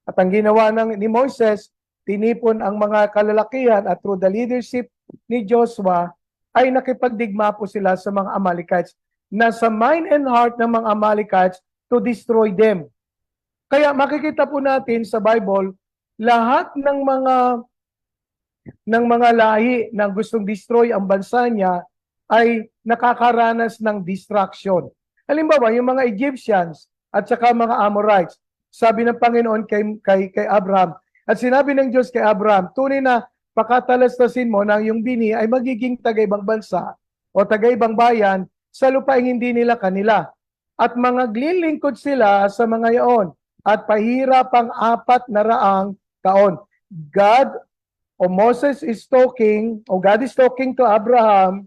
At ang ginawa ni Moses, tinipon ang mga kalalakihan at through the leadership ni Joshua, ay nakipagdigma po sila sa mga Amalekites. Nasa mind and heart ng mga Amalekites to destroy them. Kaya makikita po natin sa Bible, lahat ng mga lahi na gustong destroy ang bansa niya ay nakakaranas ng destruction. Halimbawa, yung mga Egyptians at saka mga Amorites, sabi ng Panginoon kay Abraham, at sinabi ng Diyos kay Abraham, tunay na pakatalastasin mo na yung bini ay magiging taga-ibang bansa o taga-ibang bayan sa lupaing hindi nila kanila. At mga glilingkod sila sa mga yaon at pahirap ang 400 taon. God is talking to Abraham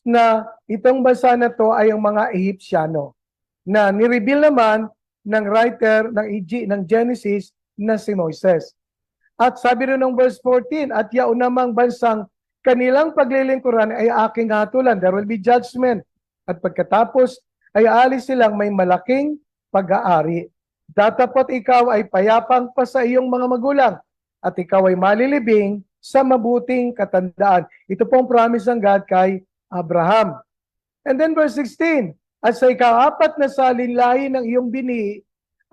na itong bansa na to ay ang mga Egyptiano na nireveal naman ng writer ng Genesis na si Moses. At sabi rin ng verse 14, at yaon namang bansang kanilang paglilingkuran ay aking hatulan. There will be judgment. At pagkatapos ay aalis silang may malaking pag-aari. Datapot ikaw ay payapang pa sa iyong mga magulang at ikaw ay malilibing sa mabuting katandaan. Ito pong promise ng God kay Abraham. And then verse 16, at sa ika-4 na salinlahi ng iyong bini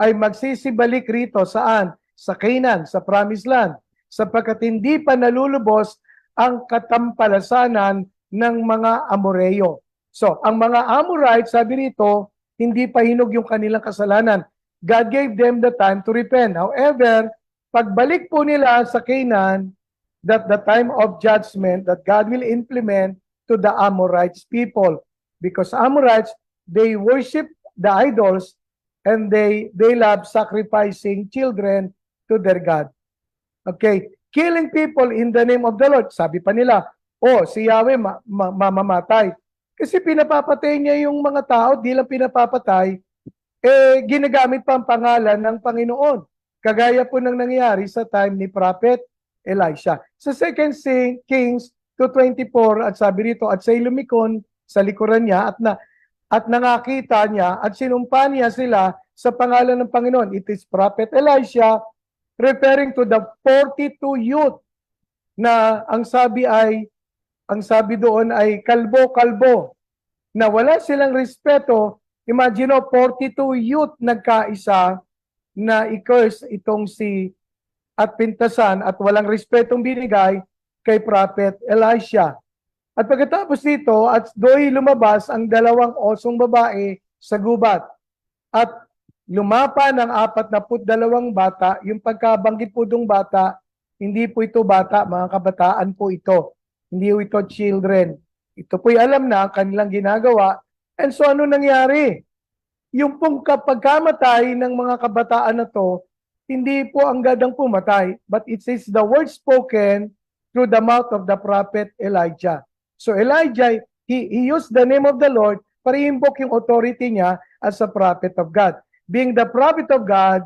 ay magsisibalik rito saan? Sa Canaan, sa Promised Land, sapagkat hindi pa nalulubos ang katampalasanan ng mga Amoreyo. So, ang mga Amorites, sabi rito, hindi pa hinog yung kanilang kasalanan. God gave them the time to repent. However, pagbalik po nila sa Canaan, that the time of judgment that God will implement to the Amorites people. Because Amorites, they worship the idols and they love sacrificing children to their God. Okay, killing people in the name of the Lord. Sabi pa nila, si Yahweh mamamatay. Kasi pinapapatay niya yung mga tao, di lang pinapapatay, ginagamit pa ang pangalan ng Panginoon. Kagaya po nang nangyari sa time ni Prophet Elisha. Sa 2 Kings 2:24, at sabi rito, at siya'y lumikon sa likuran niya at nangakita niya at sinumpa niya sila sa pangalan ng Panginoon. It is Prophet Elisha referring to the 42 youth na ang sabi doon ay kalbo-kalbo na wala silang respeto. Imagine 42 youth nagkaisa na i-curse itong si at pintasan at walang respetong binigay kay Prophet Elisha. At pagkatapos dito, at do'y lumabas ang dalawang osong babae sa gubat. At lumapa ng 42 bata. Yung pagkabanggit po dong bata, hindi po ito bata, mga kabataan po ito. Hindi po ito children. Ito po'y alam na kanilang ginagawa. And so ano nangyari? Yung pong pagkamatay ng mga kabataan na to, hindi po ang gadang pumatay, but it says the word spoken through the mouth of the prophet Elijah. So Elijah, he used the name of the Lord para i-invoke yung authority niya as a prophet of God. Being the prophet of God,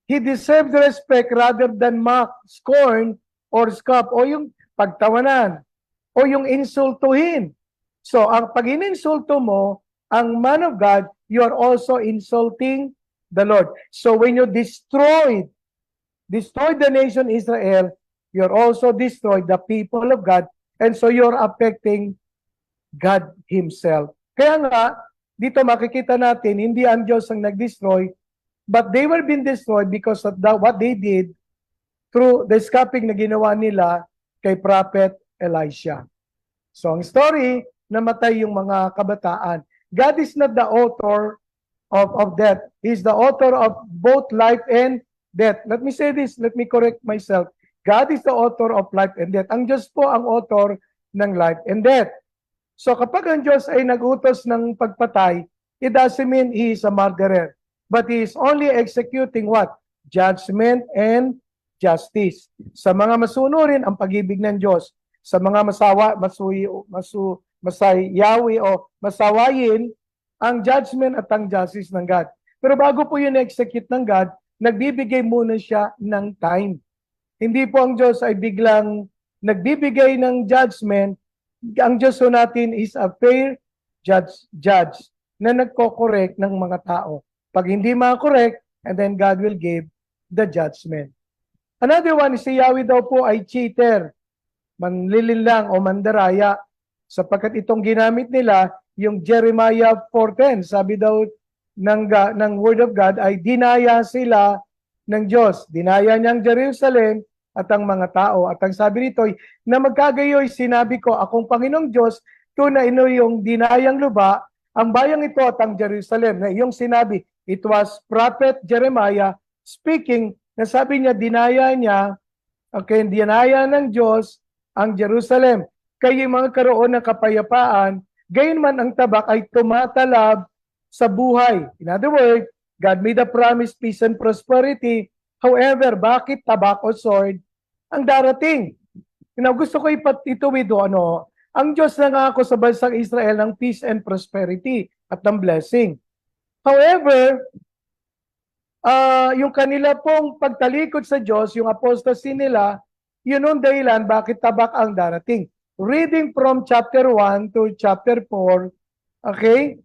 he deserved respect rather than mock, scorn, or scoff, o yung pagtawanan, o yung insultuhin. So, pag ininsulto mo, ang man of God, you are also insulting the Lord. So, when you destroy the nation Israel, you're also destroyed the people of God, and so you're affecting God Himself. Kaya nga, dito makikita natin, hindi ang Diyos ang nag-destroy, but they were being destroyed because of what they did through the scoffing na ginawa nila kay Prophet Elisha. So, ang story, namatay yung mga kabataan. God is not the author of death. He's the author of both life and death. Let me say this, let me correct myself. God is the author of life and death. Ang Diyos po ang author ng life and death. So kapag ang Diyos ay nag-utos ng pagpatay, it doesn't mean He is a murderer. But He is only executing what? Judgment and justice. Sa mga masunurin, ang pag-ibig ng Diyos. Sa mga masayawi o masawayin, ang judgment at ang justice ng God. Pero bago po yun na-execute ng God, nagbibigay muna siya ng time. Hindi po ang Diyos ay biglang nagbibigay ng judgment. Ang Diyos po natin is a fair judge na nagko-correct ng mga tao. Pag hindi ma-correct, and then God will give the judgment. Another one, si Yahweh daw po ay cheater, manlilinlang o mandaraya, sapagkat itong ginamit nila, yung Jeremiah 4:10, sabi daw ng Word of God, ay dinaya sila ng Diyos. Dinaya niyang Jerusalem at ang mga tao. At ang sabi nito, na magkagayoy sinabi ko, akong Panginoong Diyos, tunay ino yung dinayang luba, ang bayang ito at ang Jerusalem. Na iyong sinabi, it was Prophet Jeremiah speaking, na sabi niya, dinaya niya, okay, dinaya ng Diyos ang Jerusalem. Kaya yung mga karoon ng kapayapaan, gayon man ang tabak ay tumatalab sa buhay. In other words, God made a promise, peace and prosperity. However, bakit tabak o sword ang darating? Gusto ko ituwid ang Diyos nangako sa bansang Israel ng peace and prosperity at ng blessing. However, yung kanila pong pagtalikod sa Diyos, yung apostasy nila, yun ang dahilan bakit tabak ang darating. Reading from chapter 1 to chapter 4, okay?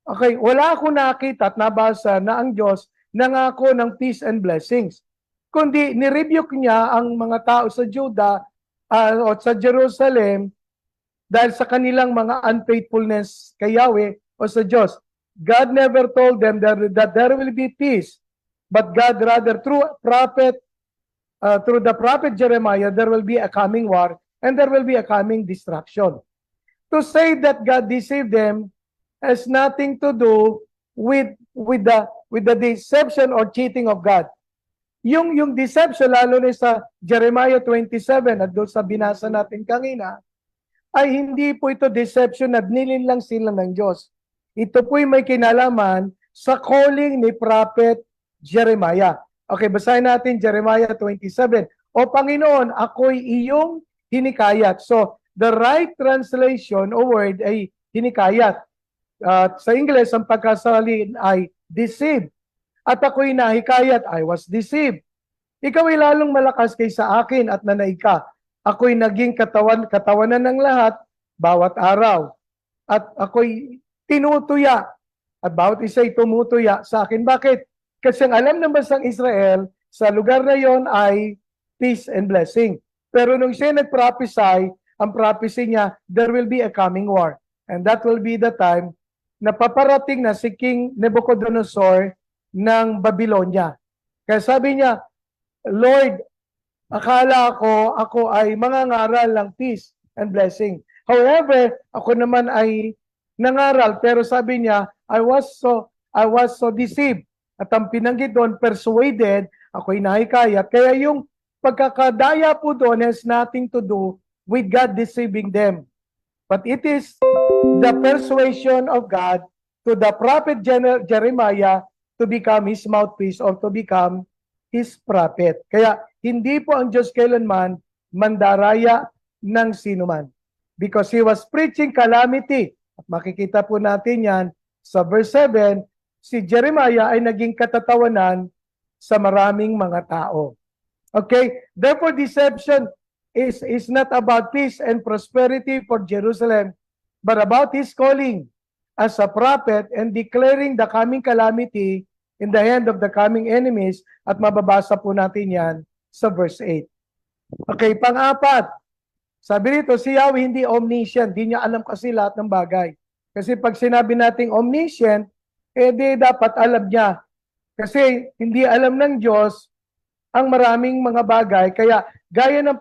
Okay, wala akong nakita at nabasa na ang Diyos nangako ng peace and blessings. Kundi nirebuke niya ang mga tao sa Juda o sa Jerusalem dahil sa kanilang mga unfaithfulness kay Yahweh o sa Diyos. God never told them that there will be peace, but God rather through the prophet Jeremiah, there will be a coming war and there will be a coming destruction. To say that God deceived them has nothing to do with the deception or cheating of God. Yung deception, lalo na sa Jeremiah 27 at doon sa binasa natin kanina, ay hindi po ito deception na nilinlang sila ng Diyos. Ito po'y may kinalaman sa calling ni Prophet Jeremiah. Okay, basahin natin Jeremiah 27. O Panginoon, ako'y iyong hinikayat. So, the right translation o word ay hinikayat. Sa English, ang pagkasalin ay deceived. At ako'y nahikayat, I was deceived. Ikaw ay lalong malakas kaysa akin at nanaig ka. Ako'y naging katawanan ng lahat bawat araw. At ako'y tinutuya. About isa ay tumutuya sa akin. Bakit? Kasi ang alam ng bansang Israel, sa lugar na yon ay peace and blessing. Pero nung siya nag-prophesy, ang prophecy niya, there will be a coming war. And that will be the time na paparating na si King Nebuchadnezzar ng Babylonia. Kaya sabi niya, Lord, akala ko ako ay mangangaral ng peace and blessing. However, ako naman ay nangaral, pero sabi niya, I was so deceived. At ang pinanggit doon, persuaded, ako'y nahikayat. Kaya yung pagkakadaya po doon has nothing to do with God deceiving them. But it is the persuasion of God to the prophet Jeremiah to become his mouthpiece or to become his prophet. Kaya hindi po ang Diyos kailanman mandaraya ng sinuman. Because he was preaching calamity. At makikita po natin yan sa verse 7, si Jeremiah ay naging katatawanan sa maraming mga tao. Okay? Therefore, deception is not about peace and prosperity for Jerusalem, but about his calling as a prophet and declaring the coming calamity in the hand of the coming enemies. At mababasa po natin yan sa verse 8. Okay, pang-apat. Sabi rito, si Yahweh hindi omniscient. Di niya alam kasi lahat ng bagay. Kasi pag sinabi nating omniscient, di dapat alam niya. Kasi hindi alam ng Diyos ang maraming mga bagay. Kaya gaya ng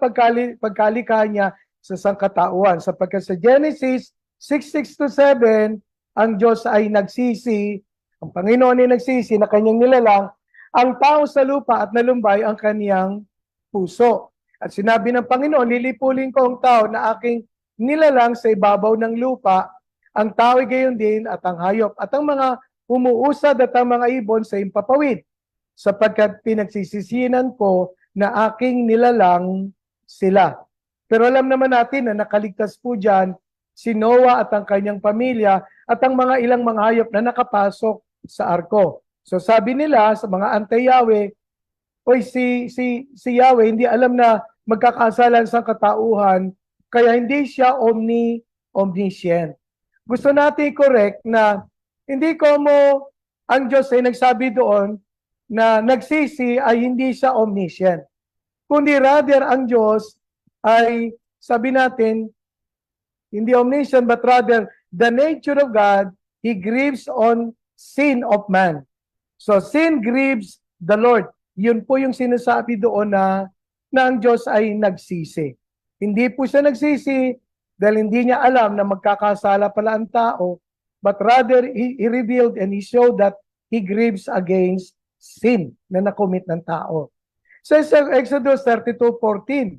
pagkalikha niya sa sangkatauhan. Sapagkat sa Genesis 6:6-7, ang Diyos ay nagsisi, ang Panginoon ay nagsisi na kanyang nilalang, ang tao sa lupa at nalumbay ang kaniyang puso. At sinabi ng Panginoon, lilipulin ko ang tao na aking nilalang sa ibabaw ng lupa, ang tao ay gayon din at ang hayop at ang mga umuusad at ang mga ibon sa impapawid, sapagkat pinagsisisinan ko na aking nilalang sila. Pero alam naman natin na nakaligtas po dyan si Noah at ang kanyang pamilya at ang mga ilang mga hayop na nakapasok sa arko. So sabi nila sa mga anti-Yahweh, oy, si Yahweh hindi alam na magkakasalan sa katauhan, kaya hindi siya omniscient. Gusto natin i-correct na hindi como ang Diyos ay nagsabi doon na nagsisi ay hindi siya omniscient. Kundi rather ang Diyos ay sabi natin, hindi omniscient but rather the nature of God, He grieves on sin of man. So sin grieves the Lord. Yun po yung sinasabi doon na ang Diyos ay nagsisi. Hindi po siya nagsisi dahil hindi niya alam na magkakasala pala ang tao, but rather He revealed and He showed that He grieves against sin na nakomit ng tao. So sa Exodus 32:14,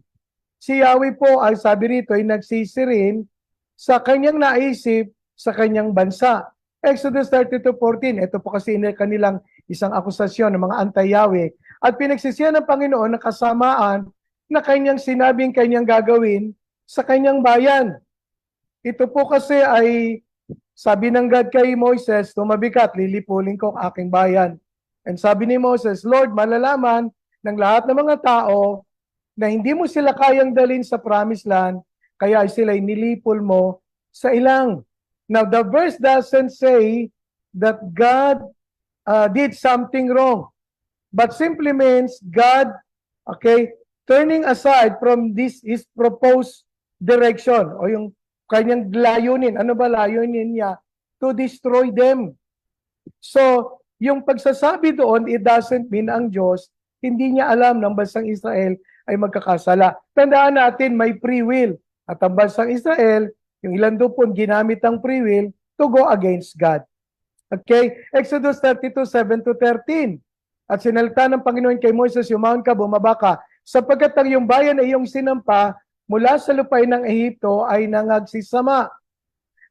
si Yahweh po ay sabi rito ay nagsisi rin sa kanyang naisip sa kanyang bansa. Exodus 32:14, ito po kasi kanilang isang akusasyon ng mga anti-Yahweh. At pinagsisihan ng Panginoon na kasamaan na kanyang sinabing kanyang gagawin sa kanyang bayan. Ito po kasi ay sabi ng God kay Moses, tumabi ka at lilipulin ko ang aking bayan. And sabi ni Moses, Lord, malalaman ng lahat ng mga tao na hindi mo sila kayang dalhin sa promised land, kaya sila'y nilipol mo sa ilang. Now, the verse doesn't say that God did something wrong, but simply means God, okay, turning aside from his proposed direction o yung kanyang layunin. Ano ba layunin niya? To destroy them. So, yung pagsasabi doon, it doesn't mean ang Diyos, hindi niya alam ng bansang Israel ay magkakasala. Tandaan natin, may free will. At ang bansang Israel, yung ilan doon po ginamit ang free will to go against God. Okay? Exodus 32:7-13. At sinalita ng Panginoon kay Moises, yumaon ka, bumaba ka, sapagkat ang iyong bayan ay iyong sinampa mula sa lupain ng Ehipto ay nangagsisama.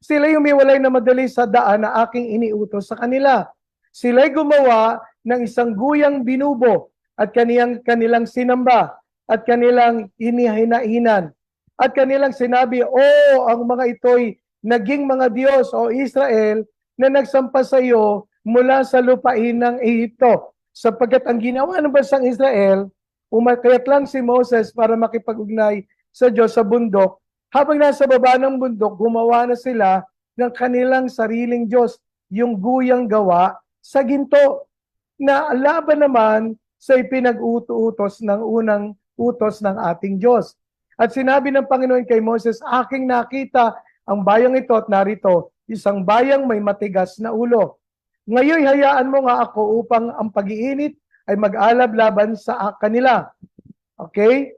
Sila'y humiwalay na madali sa daan na aking iniutos sa kanila. Sila'y gumawa ng isang guyang binubo at kanilang sinamba at kanilang hinahinahinan. At kanilang sinabi, ang mga ito'y naging mga Diyos o Israel na nagsampa sa iyo mula sa lupain ng Ehipto. Sapagkat ang ginawa ng bansang Israel, umakyat lang si Moses para makipag-ugnay sa Diyos sa bundok. Habang nasa baba ng bundok, gumawa na sila ng kanilang sariling Diyos, yung guyang gawa sa ginto, na laban naman sa ipinag-utos ng unang utos ng ating Diyos. At sinabi ng Panginoon kay Moses, aking nakita ang bayang ito at narito, isang bayang may matigas na ulo. Ngayon hayaan mo nga ako upang ang pag-iinit ay mag-alab laban sa kanila. Okay?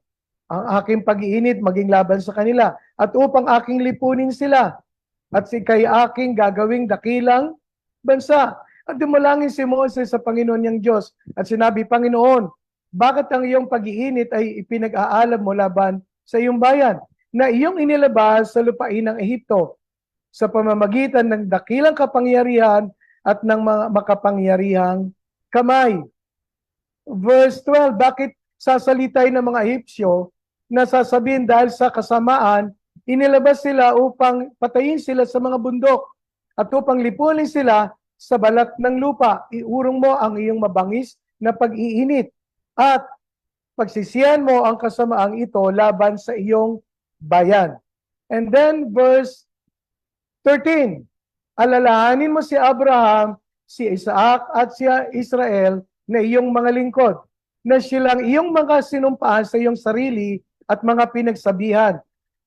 Ang aking pag-iinit maging laban sa kanila. At upang aking lipunin sila. At kay aking gagawing dakilang bansa. At dumalangin si Moses sa Panginoon niyang Diyos. At sinabi, Panginoon, bakit ang iyong pag-iinit ay ipinag-aalab mo laban sa iyong bayan na iyong inilabas sa lupain ng Ehipto sa pamamagitan ng dakilang kapangyarihan at ng mga makapangyarihang kamay. Verse 12, bakit sasalitay ng mga Ehipsyo na sasabihin dahil sa kasamaan, inilabas sila upang patayin sila sa mga bundok at upang lipunin sila sa balat ng lupa. Iurong mo ang iyong mabangis na pag-iinit at pagsisihan mo ang kasamaang ito laban sa iyong bayan. And then verse 13, alalahanin mo si Abraham, si Isaac at si Israel na iyong mga lingkod, na silang iyong mga sinumpaan sa iyong sarili at mga pinagsabihan.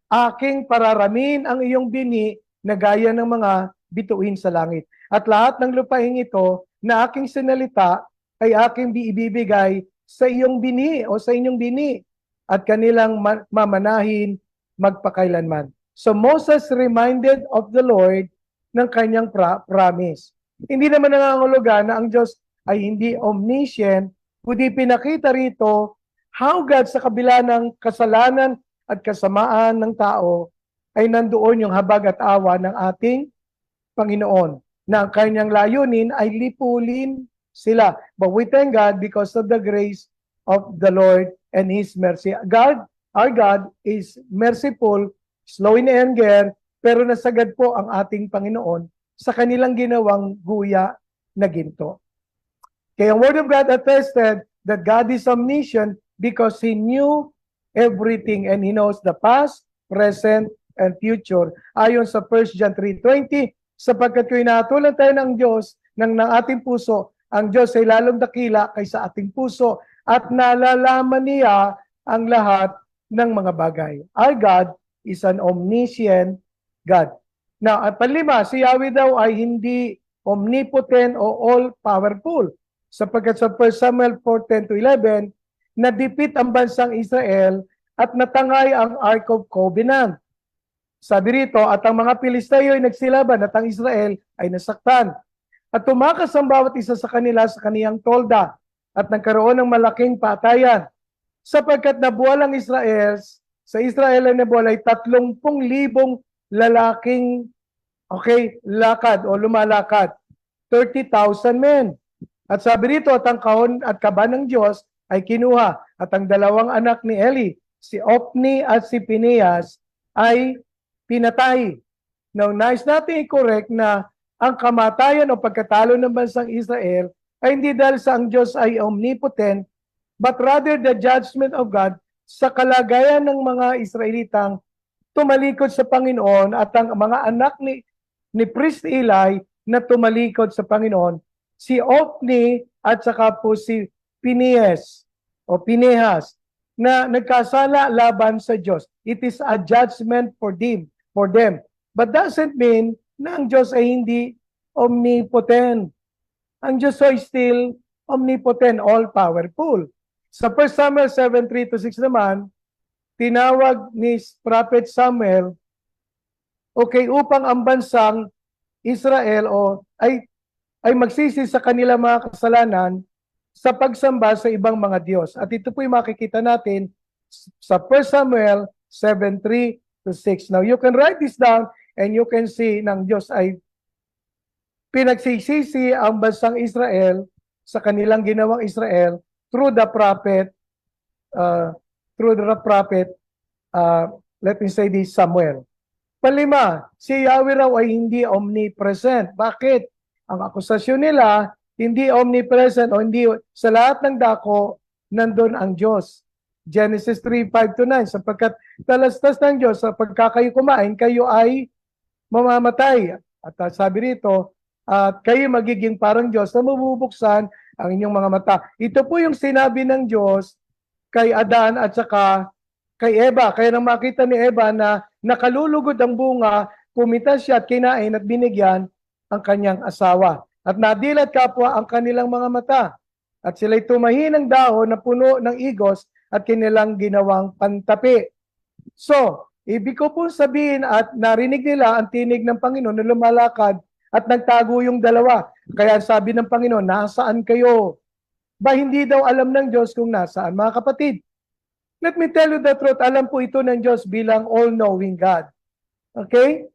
Aking pararamin ang iyong bini na gaya ng mga bituin sa langit. At lahat ng lupaing ito na aking sinalita ay aking ibibigay sa iyong bini o sa inyong bini at kanilang mamanahin magpakailanman. So Moses reminded of the Lord ng kanyang promise. Hindi naman nangangulugan na ang Diyos ay hindi omniscient, kundi pinakita rito how God sa kabila ng kasalanan at kasamaan ng tao ay nandoon yung habag at awa ng ating Panginoon, na ang kanyang layunin ay lipulin sila. But we thank God because of the grace of the Lord and His mercy. God, our God is merciful, slow in anger, pero nasagad po ang ating Panginoon sa kanilang ginawang guya na ginto. Kaya ang Word of God attested that God is omniscient because He knew everything and He knows the past, present, and future. Ayon sa 1 John 3:20, sapagkat kung inatulan tayo ng Diyos, ng ating puso, ang Diyos ay lalong dakila kaysa ating puso at nalalaman niya ang lahat ng mga bagay. Our God is an omniscient God. Now, at panlima, si Yahweh daw ay hindi omnipotent o all-powerful. Sapagkat sa 1 Samuel 4:10-11, nadipit ang bansang Israel at natangay ang Ark of Covenant. Sabi rito, at ang mga Pilisteo ay nagsilaban at ang Israel ay nasaktan. At tumakas ang bawat isa sa kanila sa kaniyang tolda at nagkaroon ng malaking patayan. Sapagkat nabuwal ang Israel, sa Israel ay nabuwal ay 30,000 lalaking lakad o lumalakad. 30,000 men. At sabi rito, at ang kahon at kaba ng Diyos ay kinuha at ang dalawang anak ni Eli, si Opni at si Pineas, ay pinatay. Now, nais natin i-correct na ang kamatayan o pagkatalo ng bansang Israel ay hindi dahil sa ang Diyos ay omnipotent, but rather the judgment of God sa kalagayan ng mga Israelitang tumalikod sa Panginoon at ang mga anak ni Priest Eli na tumalikod sa Panginoon, si Opni at saka po si Pinehas o Pinehas na nagkasala laban sa Diyos. It is a judgment for them. But doesn't mean na ang Diyos ay hindi omnipotent. Ang Diyos ay still omnipotent, all-powerful. Sa 1 Samuel 7:3-6 naman, tinawag ni Prophet Samuel, upang ang bansang Israel ay magsisi sa kanilang mga kasalanan sa pagsamba sa ibang mga Diyos. At ito po'y makikita natin sa 1 Samuel 7:3-6. Now, you can write this down and you can see ng Diyos ay pinagsisisi ang bansang Israel sa kanilang ginawang Israel through the prophet, let me say this, Samuel. Panlima, si Yahweh raw ay hindi omnipresent. Bakit? Ang akusasyon nila, hindi omnipresent o hindi sa lahat ng dako, nandun ang Diyos. Genesis 3:5-9, sapagkat talastas ng Diyos, sapag kayo kumain, kayo ay mamamatay. At sabi rito, at kayo magiging parang Diyos na mabubuksan ang inyong mga mata. Ito po yung sinabi ng Diyos kay Adan at saka kay Eva. Kaya nang makita ni Eva na nakalulugod ang bunga, pumitas siya at kinain at binigyan ang kanyang asawa. At nadilat kapwa ang kanilang mga mata. At sila'y tumahi ng dahon na puno ng igos at kanilang ginawang pantapi. So, ibig ko po sabihin at narinig nila ang tinig ng Panginoon na lumalakad at nagtago yung dalawa. Kaya sabi ng Panginoon, nasaan kayo? Ba hindi daw alam ng Diyos kung nasaan, mga kapatid? Let me tell you the truth, alam po ito ng Diyos bilang all-knowing God. Okay?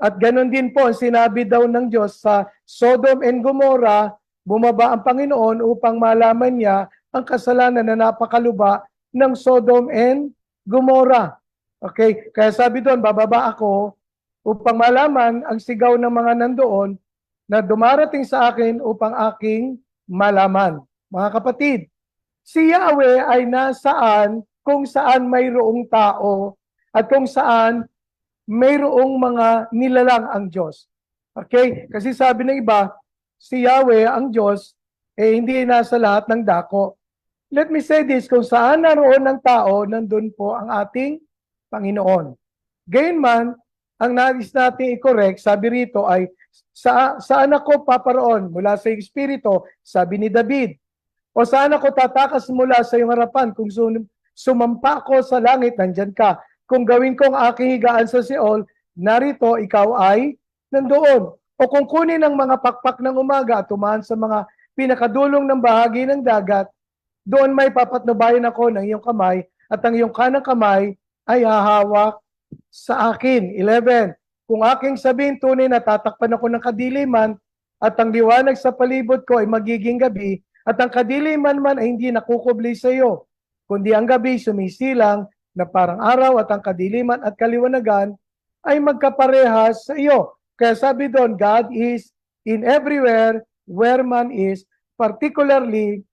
At ganon din po ang sinabi daw ng Diyos sa Sodom and Gomorrah, bumaba ang Panginoon upang malaman niya ang kasalanan na napakaluba ng Sodom and Gomorrah. Okay? Kaya sabi doon, bababa ako upang malaman ang sigaw ng mga nandoon na dumarating sa akin upang aking malaman. Mga kapatid, si Yahweh ay nasaan kung saan mayroong tao at kung saan mayroong mga nilalang ang Diyos. Okay? Kasi sabi ng iba, si Yahweh, ang Diyos, hindi nasa lahat ng dako. Let me say this, kung saan naroon ng tao, nandun po ang ating Panginoon. Gayunman, ang nais natin i-correct, sabi rito ay, saan ako paparoon mula sa Espiritu, sabi ni David. O saan ako tatakas mula sa iyong harapan, kung sumampa ako sa langit, nandyan ka. Kung gawin kong aking higaan sa Seol, narito ikaw ay nandoon. O kung kunin ang mga pakpak ng umaga at tumahan sa mga pinakadulong ng bahagi ng dagat, doon may papatnubayan ako ng iyong kamay at ang iyong kanang kamay ay hahawak sa akin. 11. Kung aking sabihin tunay na tatakpan ako ng kadiliman at ang liwanag sa palibot ko ay magiging gabi at ang kadiliman man ay hindi nakukubli sa iyo, kundi ang gabi sumisilang na parang araw at ang kadiliman at kaliwanagan ay magkaparehas sa iyo. Kaya sabi doon, God is in everywhere where man is, particularly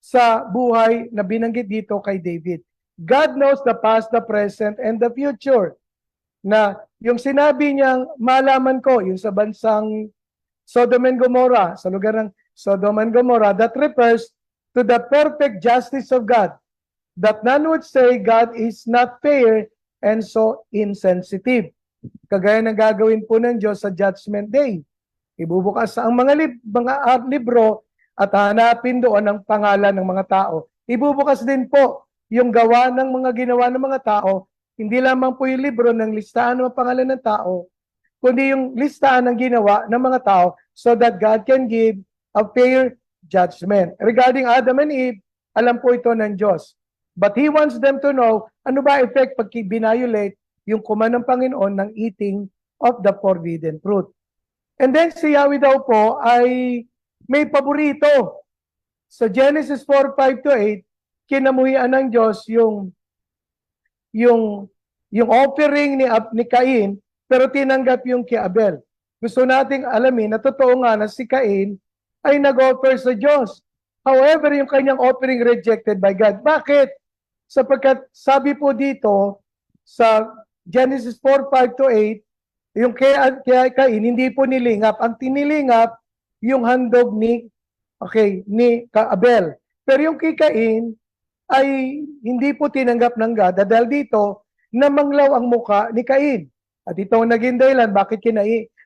sa buhay na binanggit dito kay David. God knows the past, the present, and the future. Na yung sinabi niyang malaman ko, yung sa bansang Sodom and Gomorrah, sa lugar ng Sodom and Gomorrah, that refers to the perfect justice of God. That none would say God is not fair and so insensitive. Kagaya ng gagawin po ng Diyos sa Judgment Day. Ibubukas ang mga libro at hanapin doon ang pangalan ng mga tao. Ibubukas din po yung gawa ng mga ginawa ng mga tao, hindi lamang po yung libro ng listahan ng pangalan ng tao, kundi yung listahan ng ginawa ng mga tao so that God can give a fair judgment. Regarding Adam and Eve, alam po ito ng Diyos. But He wants them to know, ano ba effect pag binayolate yung command ng Panginoon ng eating of the forbidden fruit. And then si Yahweh daw po ay may paborito. Sa Genesis 4:5-8, kinamuhian ng Diyos yung offering ni Cain, pero tinanggap yung kay Abel. Gusto nating alamin na totoo nga na si Cain ay nag-offer sa Diyos. However, yung kanyang offering rejected by God. Bakit? Sapagkat sabi po dito sa Genesis 4:5-8, yung kay Cain hindi po nilingap. Ang tinilingap yung handog ni Abel. Pero yung kay Cain ay hindi po tinanggap ng God dahil dito namanglaw ang muka ni Cain. At ito ang naging dahilan bakit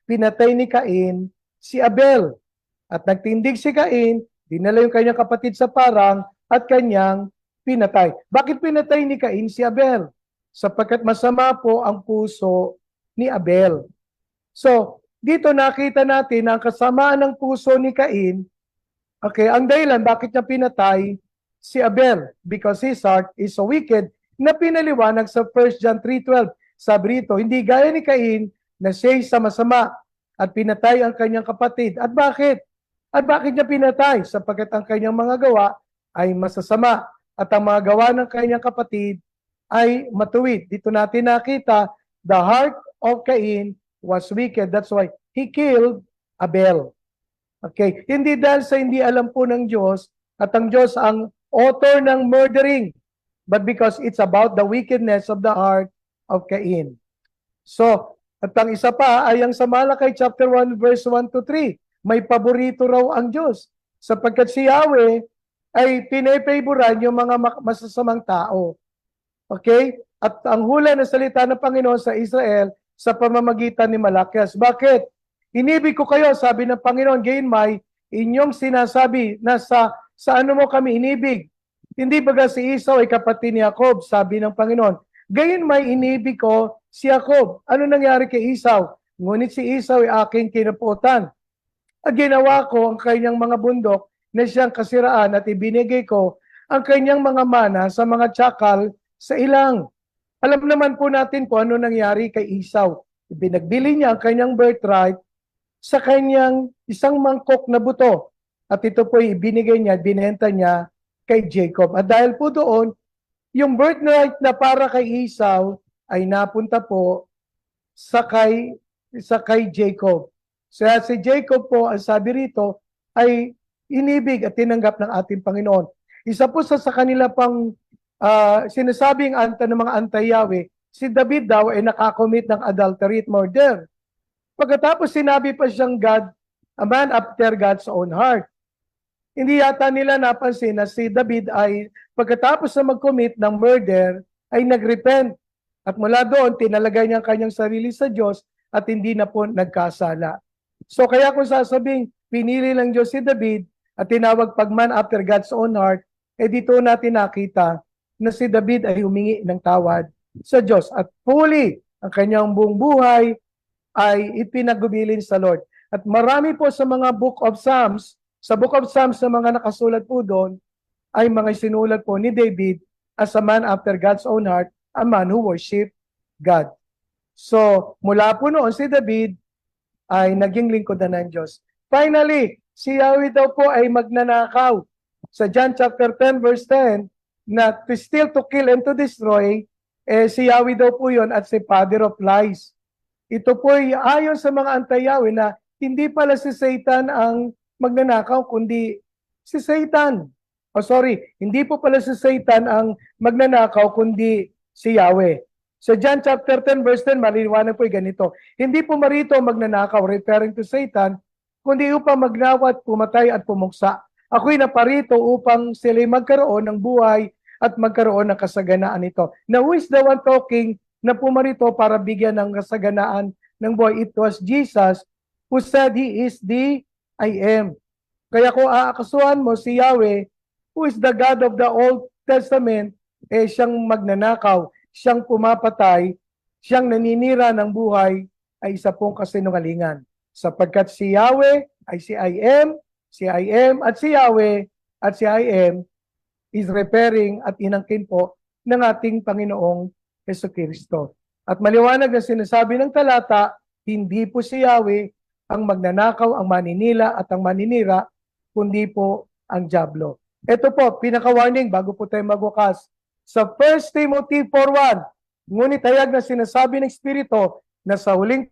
pinatay ni Cain si Abel. At nagtindig si Cain, dinala yung kanyang kapatid sa parang at kanyang pinatay. Bakit pinatay ni Cain si Abel? Sapagkat masama po ang puso ni Abel. So, dito nakita natin ang kasamaan ng puso ni Cain. Ang dahilan bakit niya pinatay si Abel, because his heart is so wicked, na pinaliwanag sa 1 John 3:12. Sabi rito, hindi gaya ni Cain na siya'y sama-sama at pinatay ang kanyang kapatid. At bakit? At bakit niya pinatay? Sapagkat ang kanyang mga gawa ay masasama at ang mga gawa ng kanyang kapatid ay matuwid. Dito natin nakita, the heart of Cain was wicked. That's why he killed Abel. Okay, hindi dahil sa hindi alam po ng Diyos at ang Diyos ang author ng murdering, but because it's about the wickedness of the heart of Cain. So, At ang isa pa ay ang sa Malakay chapter 1 verse 1 to 3. May paborito raw ang Diyos sapagkat si Yahweh ay pinepavoran yung mga masasamang tao. Okay? At ang hula ng salita ng Panginoon sa Israel sa pamamagitan ni Malakias. Bakit? Inibig ko kayo, sabi ng Panginoon, gayon may inyong sinasabi na sa ano mo kami inibig. Hindi baga si Esau ay kapatid ni Jacob, sabi ng Panginoon. Gayon may inibig ko si Jacob. Ano nangyari kay Esau? Ngunit si Esau ay aking kinaputan. Ginawa ko ang kanyang mga bundok na siyang kasiraan at ibinigay ko ang kanyang mga mana sa mga tsakal sa ilang. Alam naman po natin kung ano nangyari kay Esau. Ibinagbili niya ang kanyang birthright sa kanyang isang mangkok na buto. At ito po ibinigay niya, binenta niya kay Jacob. At dahil po doon, yung birthright na para kay Esau ay napunta po sa kay Jacob. So si Jacob po, ang sabi rito, ay inibig at tinanggap ng ating Panginoon. Isa po sa kanila pang sinasabing ng mga anti-Yahweh, si David daw ay nakakommit ng adultery at murder. Pagkatapos sinabi pa siyang God, a man after God's own heart. Hindi yata nila napansin na si David ay pagkatapos na mag-commit ng murder ay nagrepent. At mula doon, tinalagay niya ang kanyang sarili sa Diyos at hindi na po nagkasala. So kaya kung sasabing pinili ng Diyos si David at tinawag pag man after God's own heart, dito natin nakita na si David ay humingi ng tawad sa Diyos. At fully, ang kanyang buong buhay ay ipinagubilin sa Lord. At marami po sa mga Book of Psalms, sa Book of Psalms na mga nakasulat po doon, ay mga sinulat po ni David as a man after God's own heart, a man who worship God. So, mula po noon si David ay naging lingkod na ng Diyos. Finally, si Yahweh daw po ay magnanakaw. Sa John chapter 10 verse 10, na to steal, to kill, and to destroy, si Yahweh daw po yun at si father of lies. Ito po ay ayon sa mga anti-Yahweh na hindi pala si Satan ang magnanakaw, kundi si Satan. Hindi po pala si Satan ang magnanakaw, kundi si Yahweh. Sa John chapter 10 verse 10, maliliwanag po ganito. Hindi po marito magnanakaw, referring to Satan, kundi upang magnawat, pumatay at pumuksa. Ako'y naparito upang sila magkaroon ng buhay at magkaroon ng kasaganaan nito. Now, who is the one talking na pumarito para bigyan ng kasaganaan ng buhay? It was Jesus who said He is the I am. Kaya kung aakasuhan mo si Yahweh, who is the God of the Old Testament, siyang magnanakaw, siyang pumapatay, siyang naninira ng buhay, ay isa pong kasinungalingan. Sapagkat si Yahweh ay si I am at si Yahweh at si I am is referring at inangkin po ng ating Panginoong Jesucristo. At maliwanag na sinasabi ng talata, hindi po si Yahweh ang magnanakaw, ang maninila at ang maninira, kundi po ang dyablo. Ito po, pinaka-warning bago po tayo magwakas. Sa 1 Timothy 4:1, ngunit hayag na sinasabi ng Espiritu na sa huling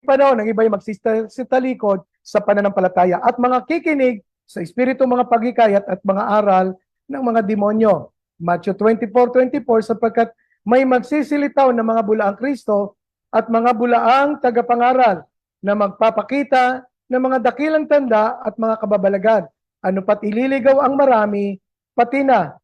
panahon ng iba'y magsisitalikod sa pananampalataya at mga kikinig sa Espiritu, mga paghikayat at mga aral ng mga demonyo. Matthew 24:24, sapagkat may magsisilitaw na mga bulaang Kristo at mga bulaang tagapangaral na magpapakita ng mga dakilang tanda at mga kababalagan. Ano pat ililigaw ang marami, pati na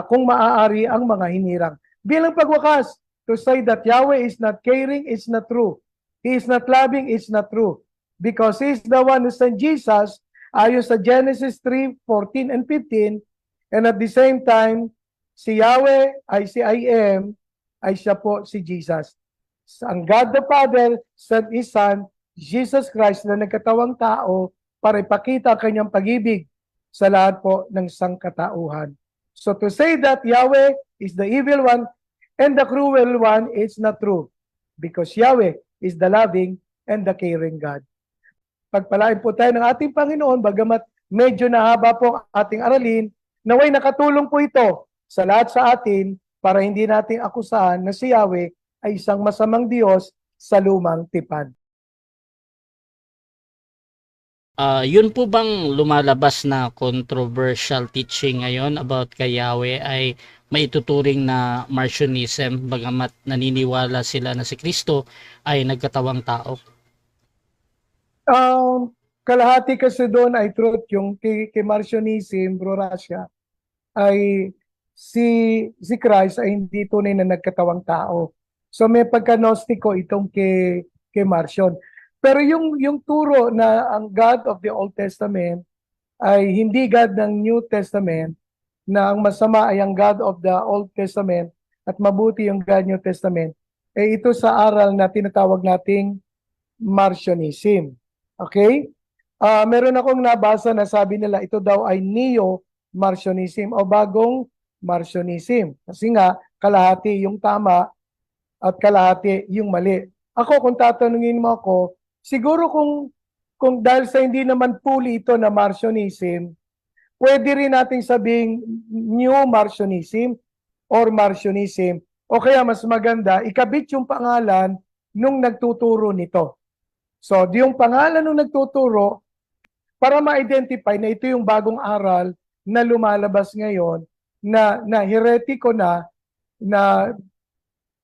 kung maaari ang mga hinirang. Bilang pagwakas, to say that Yahweh is not caring, it's not true. He is not loving, it's not true. Because He is the one who sent Jesus, ayon sa Genesis 3:14 and 15, and at the same time, si Yahweh ay si I am, ay siya po si Jesus. Ang God the Father sent His Son, Jesus Christ, na nagkatawang tao para ipakita ang kanyang pag-ibig sa lahat po ng sangkatauhan. So to say that Yahweh is the evil one and the cruel one, it's not true. Because Yahweh is the loving and the caring God. Pagpalain po tayo ng ating Panginoon, bagamat medyo nahaba po ang ating aralin, naway nakatulong po ito sa lahat sa atin para hindi natin akusahan na si Yahweh ay isang masamang Diyos sa lumang tipan. Yun po bang lumalabas na controversial teaching ngayon about kay Yahweh ay maituturing na Marcionism bagamat naniniwala sila na si Kristo ay nagkatawang tao? Kalahati kasi doon ay truth, yung kay Marcionism, Bro Rasha, ay si si Christ ay hindi tunay na nagkatawang tao. So may pagka-gnostiko itong kay Marcion. Pero yung turo na ang God of the Old Testament ay hindi God ng New Testament, na ang masama ay ang God of the Old Testament at mabuti yung God New Testament, eh ito sa aral na tinatawag nating Marcionism. Okay? Meron akong nabasa na sabi nila ito daw ay Neo-Marcionism o bagong Marcionism. Kasi nga, kalahati yung tama at kalahati yung mali. Ako, kung tatanungin mo ako, siguro kung dahil sa hindi naman fully ito na Marcionism, pwede rin nating sabing New Marcionism or Marcionism. O kaya mas maganda, ikabit yung pangalan nung nagtuturo nito. So, yung pangalan nung nagtuturo, para ma-identify na ito yung bagong aral na lumalabas ngayon, na heretiko na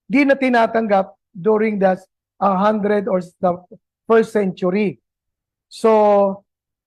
di na tinatanggap during the 100 or the first century. So,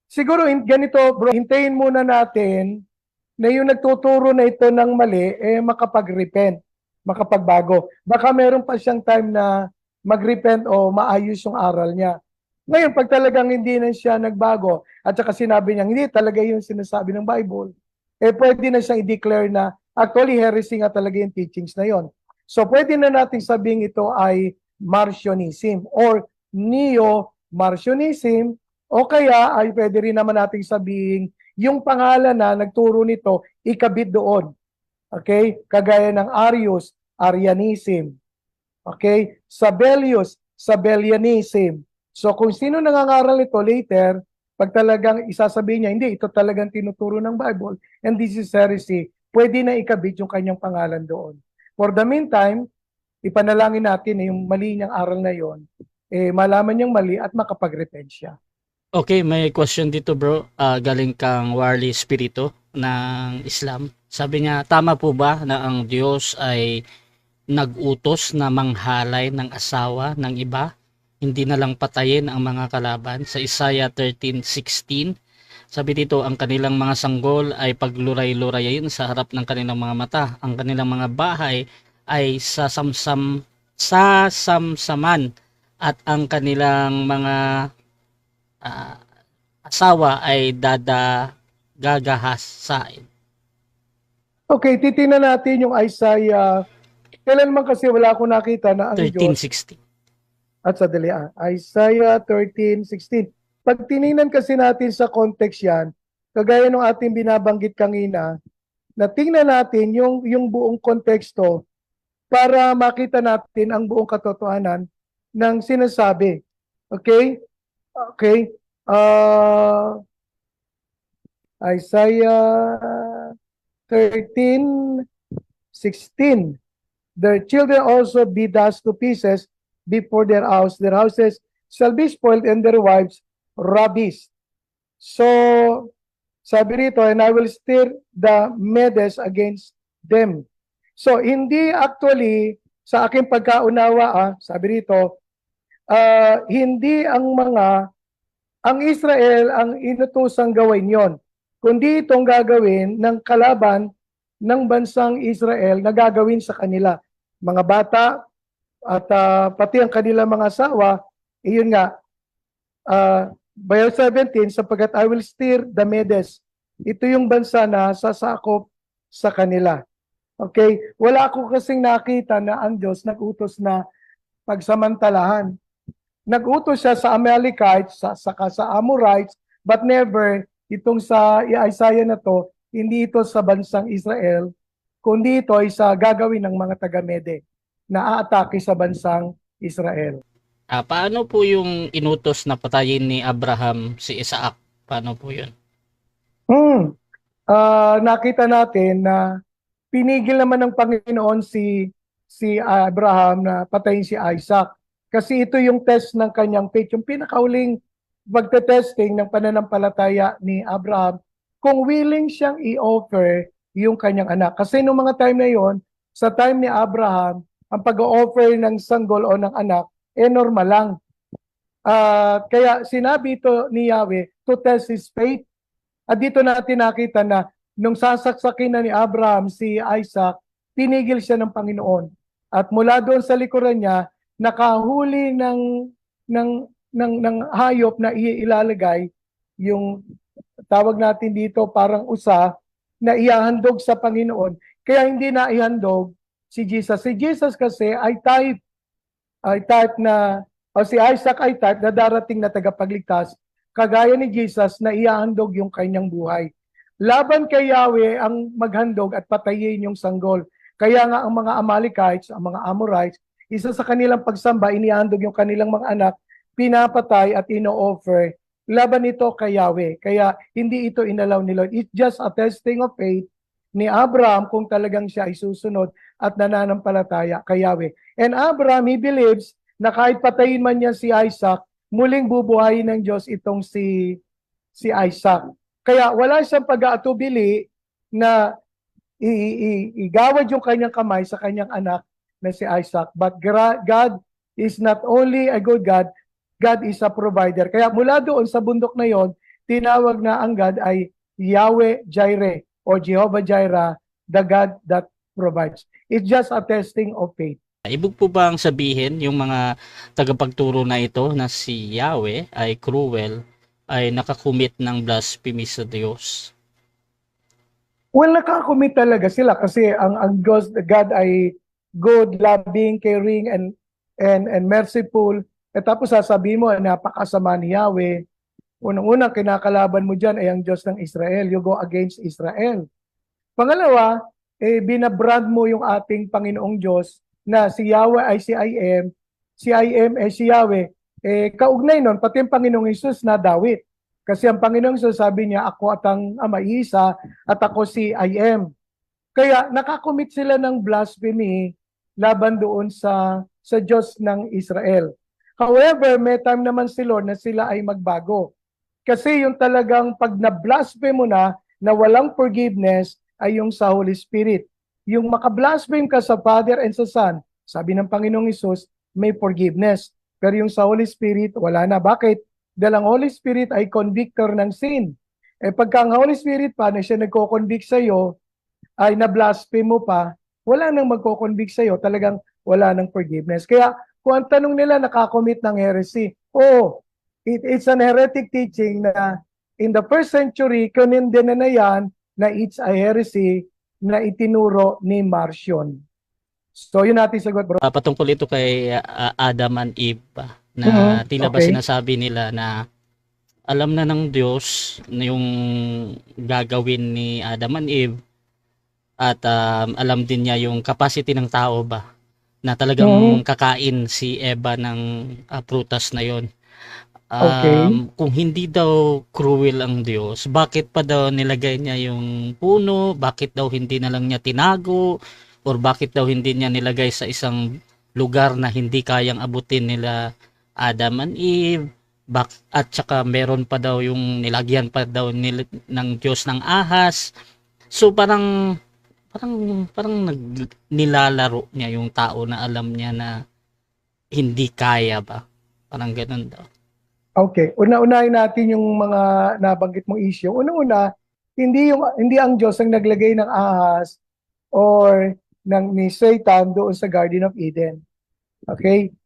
siguro ganito bro, hintayin muna natin na yung nagtuturo na ito ng mali, makapag-repent, makapagbago. Baka meron pa siyang time na mag-repent o maayos yung aral niya. Ngayon, pag talagang hindi na siya nagbago, at saka sinabi niya, hindi talaga yung sinasabi ng Bible, pwede na siyang i-declare na actually heresy nga talaga yung teachings na yon. So, pwede na natin sabihin ito ay Marcionism or Neo-Marcionism, o kaya ay pwede rin naman natin sabihin yung pangalan na nagturo nito, ikabit doon. Okay? Kagaya ng Arius, Arianism. Okay? Sabellius, Sabellianism. So kung sino nangangaral ito later, pag talagang isasabihin niya, hindi, ito talagang tinuturo ng Bible, and this is heresy, pwede na ikabit yung kanyang pangalan doon. For the meantime, ipanalangin natin na yung mali niyang aral na yon, malaman niyang mali at makapag-repent siya. Okay, may question dito bro. Galing kang Warli Spirito ng Islam. Sabi niya, tama po ba na ang Diyos ay nag-utos na manghalay ng asawa ng iba? Hindi na lang patayin ang mga kalaban? Sa Isaiah 13:16, sabi dito, ang kanilang mga sanggol ay pagluray-lurayin sa harap ng kanilang mga mata. Ang kanilang mga bahay ay sasamsaman at ang kanilang mga asawa ay gagahasain. Okay, titingnan natin yung Isaiah. Kailan man kasi wala akong nakita na ang Diyos 13:16. at sa Isaiah 13:16. Pag tiningnan kasi natin sa context yan, kagaya ng ating binabanggit kanina, na tingnan natin yung buong konteksto para makita natin ang buong katotohanan ng sinasabi. Okay? Okay? Isaiah 13:16. Their children also be dashed to pieces before their house. Their houses shall be spoiled and their wives ravished. So, sabi rito, and I will stir the Medes against them. So, hindi actually, sa aking pagkaunawa, sabi rito, hindi ang Israel ang inutusang gawin yon, kundi itong gagawin ng kalaban ng bansang Israel na gagawin sa kanila. Mga bata at pati ang kanilang mga asawa, iyon nga, verse 17, sapagkat I will stir the Medes. Ito yung bansa na sasakop sa kanila. Okay? Wala ko kasing nakita na ang Diyos nag-utos na pagsamantalahan. Nag-utos siya sa Amalekites, saka sa Amorites, but never itong sa Isaiah na to, hindi ito sa bansang Israel, kundi ito ay sa gagawin ng mga taga-Mede na aatake sa bansang Israel. Paano po yung inutos na patayin ni Abraham si Isaac? Paano po yun? Nakita natin na pinigil naman ng Panginoon si Abraham na patayin si Isaac. Kasi ito yung test ng kanyang faith, yung pinakauling pagtetesting ng pananampalataya ni Abraham kung willing siyang i-offer yung kanyang anak. Kasi noong mga time na yon, sa time ni Abraham, ang pag-offer ng sanggol o ng anak, normal lang. Kaya sinabi ito ni Yahweh to test his faith. At dito natin nakita na nung sasaksakin na ni Abraham si Isaac, tinigil siya ng Panginoon. At mula doon sa likuran niya, nakahuli ng hayop na ilalagay yung tawag natin dito parang usa na ihahandog sa Panginoon. Kaya hindi na ihandog si Jesus. Si Jesus kasi ay type na, o si Isaac ay type na darating na tagapagligtas, kagaya ni Jesus na ihahandog yung kanyang buhay. Laban kay Yahweh ang maghandog at patayin yung sanggol. Kaya nga ang mga Amalekites, ang mga Amorites, isa sa kanilang pagsamba, inihandog yung kanilang mga anak, pinapatay at ino-offer. Laban ito kay Yahweh. Kaya hindi ito inalaw ni Lord. It's just a testing of faith ni Abraham kung talagang siya ay susunod at nananampalataya kay Yahweh. And Abraham, he believes na kahit patayin man niya si Isaac, muling bubuhayin ng Diyos itong si Isaac. Kaya wala siyang pag-aatubili na igawad yung kanyang kamay sa kanyang anak na si Isaac. But God is not only a good God, God is a provider. Kaya mula doon sa bundok na yon, tinawag na ang God ay Yahweh Jireh o Jehovah Jireh, the God that provides. It's just a testing of faith. Ibig po bang sabihin yung mga tagapagturo na ito na si Yahweh ay cruel, ay nakakumit ng blasphemy sa Diyos? Well, nakakumit talaga sila kasi ang God ay good, loving, caring, and merciful. At tapos sasabihin mo, napakasama ni Yahweh. Unang-unang kinakalaban mo dyan ay ang Diyos ng Israel. You go against Israel. Pangalawa, binabrand mo yung ating Panginoong Diyos na si Yahweh ay si I am ay si Yahweh. Kaugnay nun, pati yung Panginoong Hesus na Dawit. Kasi ang Panginoong Hesus sabi niya, ako at ang Ama Isa at ako si I am. Kaya nakakomit sila ng blasphemy laban doon sa Diyos ng Israel. However, may time naman si Lord na sila ay magbago. Kasi yung talagang pag na-blaspheme mo na walang forgiveness ay yung sa Holy Spirit. Yung makablaspheme ka sa Father and sa Son, sabi ng Panginoong Hesus, may forgiveness. Pero yung sa Holy Spirit, wala na. Bakit? Dahil ang Holy Spirit ay convictor ng sin. Pagka ang Holy Spirit pa na siya nagko-convict sa'yo, ay na-blaspheme mo pa, wala nang magko-convict sa'yo, talagang wala nang forgiveness. Kaya kung ang tanong nila nakakommit ng heresy, it's an heretic teaching na in the first century, kinindena na yan na it's a heresy na itinuro ni Marcion. So yun natin sagot, bro. Patungkol ito kay Adam and Eve na tila ba sinasabi nila na alam na ng Diyos na yung gagawin ni Adam and Eve at alam din niya yung capacity ng tao ba na talagang kakain si Eva ng prutas na yon. Kung hindi daw cruel ang Diyos, bakit pa daw nilagay niya yung puno? Bakit daw hindi na lang niya tinago? Or bakit daw hindi niya nilagay sa isang lugar na hindi kayang abutin nila Adam and Eve? At saka meron pa daw yung nilagyan pa daw ng Diyos ng ahas. So parang nilalaro niya yung tao na alam niya na hindi kaya ba? Parang ganun daw. Okay, una-unahin natin yung mga nabanggit mong issue. Una-una, hindi ang Diyos ang naglagay ng ahas or ni Satan doon sa Garden of Eden. Okay?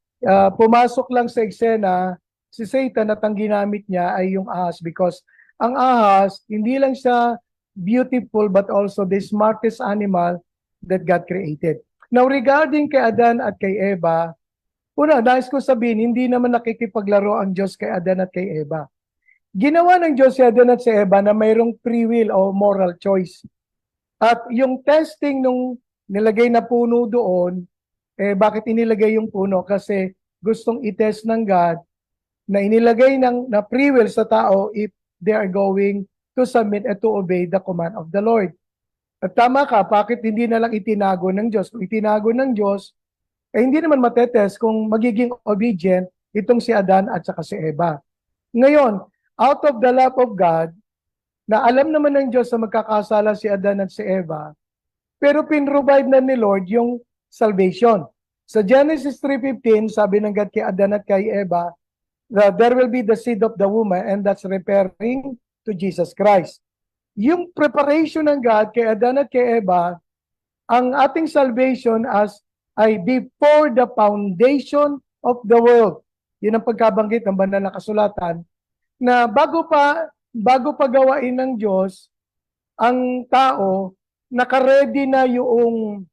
Pumasok lang sa eksena si Satan at ang ginamit niya ay yung ahas because ang ahas, hindi lang siya beautiful but also the smartest animal that God created. Now regarding kay Adan at kay Eva, una, nais ko sabihin, hindi naman nakikipaglaro ang Diyos kay Adan at kay Eva. Ginawa ng Diyos si Adan at si Eva na mayroong free will o moral choice. At yung testing nung nilagay na puno doon, bakit inilagay yung puno? Kasi gustong itest ng God na inilagay na free will sa tao if they are going to submit and to obey the command of the Lord. At tama ka, bakit hindi na lang itinago ng Diyos? Kung itinago ng Diyos, hindi naman matetest kung magiging obedient itong si Adan at saka si Eva. Ngayon, out of the love of God, na alam naman ng Diyos na magkakasala si Adan at si Eva, pero pinrovide na ni Lord yung salvation. Sa Genesis 3:15, sabi ng God kay Adan at kay Eva, that there will be the seed of the woman, and that's referring to Jesus Christ. Yung preparation ng God kay Adan at kay Eva, ang ating salvation ay before the foundation of the world. Yun ang pagkabanggit ng banal na kasulatan, na bago pa gawain ng Diyos ang tao, naka-ready na yung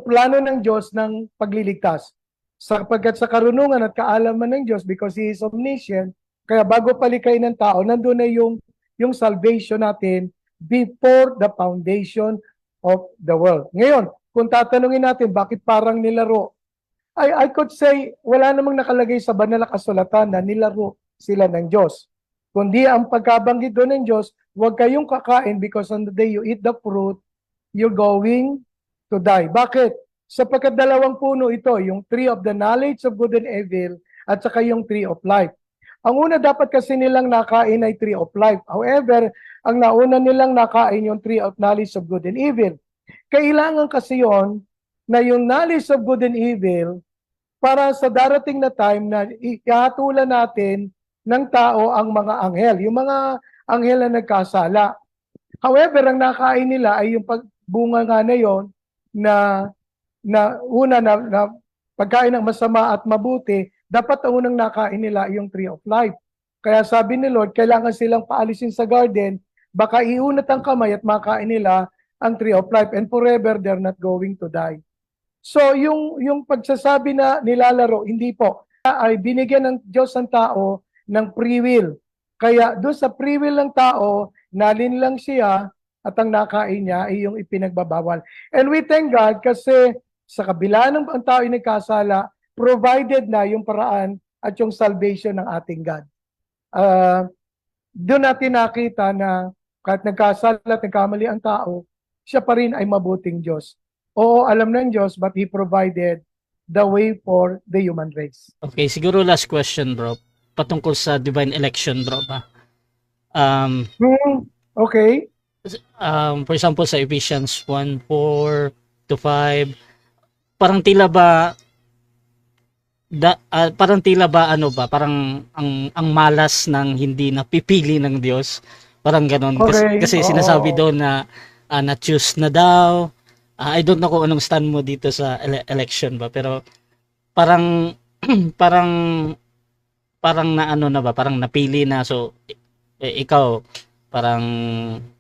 plano ng Diyos ng pagliligtas. Sapagkat sa karunungan at kaalaman ng Diyos, because He is omniscient, kaya bago palikay ng tao, nandun na yung salvation natin before the foundation of the world. Ngayon, kung tatanungin natin, bakit parang nilaro? I could say, wala namang nakalagay sa banal na kasulatan na nilaro sila ng Diyos. Kundi ang pagkabanggit doon ng Diyos, huwag kayong kakain because on the day you eat the fruit, you're going to die. Bakit? Sapagkat dalawang puno ito, yung tree of the knowledge of good and evil at saka yung tree of life. Ang una dapat kasi nilang nakain ay tree of life. However, ang nauna nilang nakain yung tree of knowledge of good and evil. Kailangan kasi yon na yung knowledge of good and evil para sa darating na time na ihatulan natin ng tao ang mga anghel. Yung mga anghel na nagkasala. However, ang nakain nila ay yung pagbunga nga na yon na pagkain ng masama at mabuti, dapat ang unang nakain nila yung tree of life. Kaya sabi ni Lord, kailangan silang paalisin sa garden, baka iunat ang kamay at makain nila ang tree of life, and forever they're not going to die. So yung pagsasabi na nilalaro, hindi po. Ay binigyan ng Diyos ang tao ng free will. Kaya doon sa free will ng tao, nalinlang siya at ang nakain niya ay yung ipinagbabawal. And we thank God kasi sa kabila ng ang tao ay nagkasala, provided na yung paraan at yung salvation ng ating God. Doon natin nakita na kahit nagkasala at nagkamali ang tao, siya pa rin ay mabuting Diyos. Oo, alam ng Diyos, but He provided the way for the human race. Okay, siguro last question, bro. Patungkol sa divine election, bro ba? Okay. For example, sa Ephesians 1:4-5, parang tila ba ano ba, parang ang malas ng hindi napipili ng Diyos, parang ganoon. Okay. Kasi sinasabi doon na na-choose na daw. I don't know kung anong stand mo dito sa election ba, pero parang parang na ano na ba, parang napili na, so ikaw parang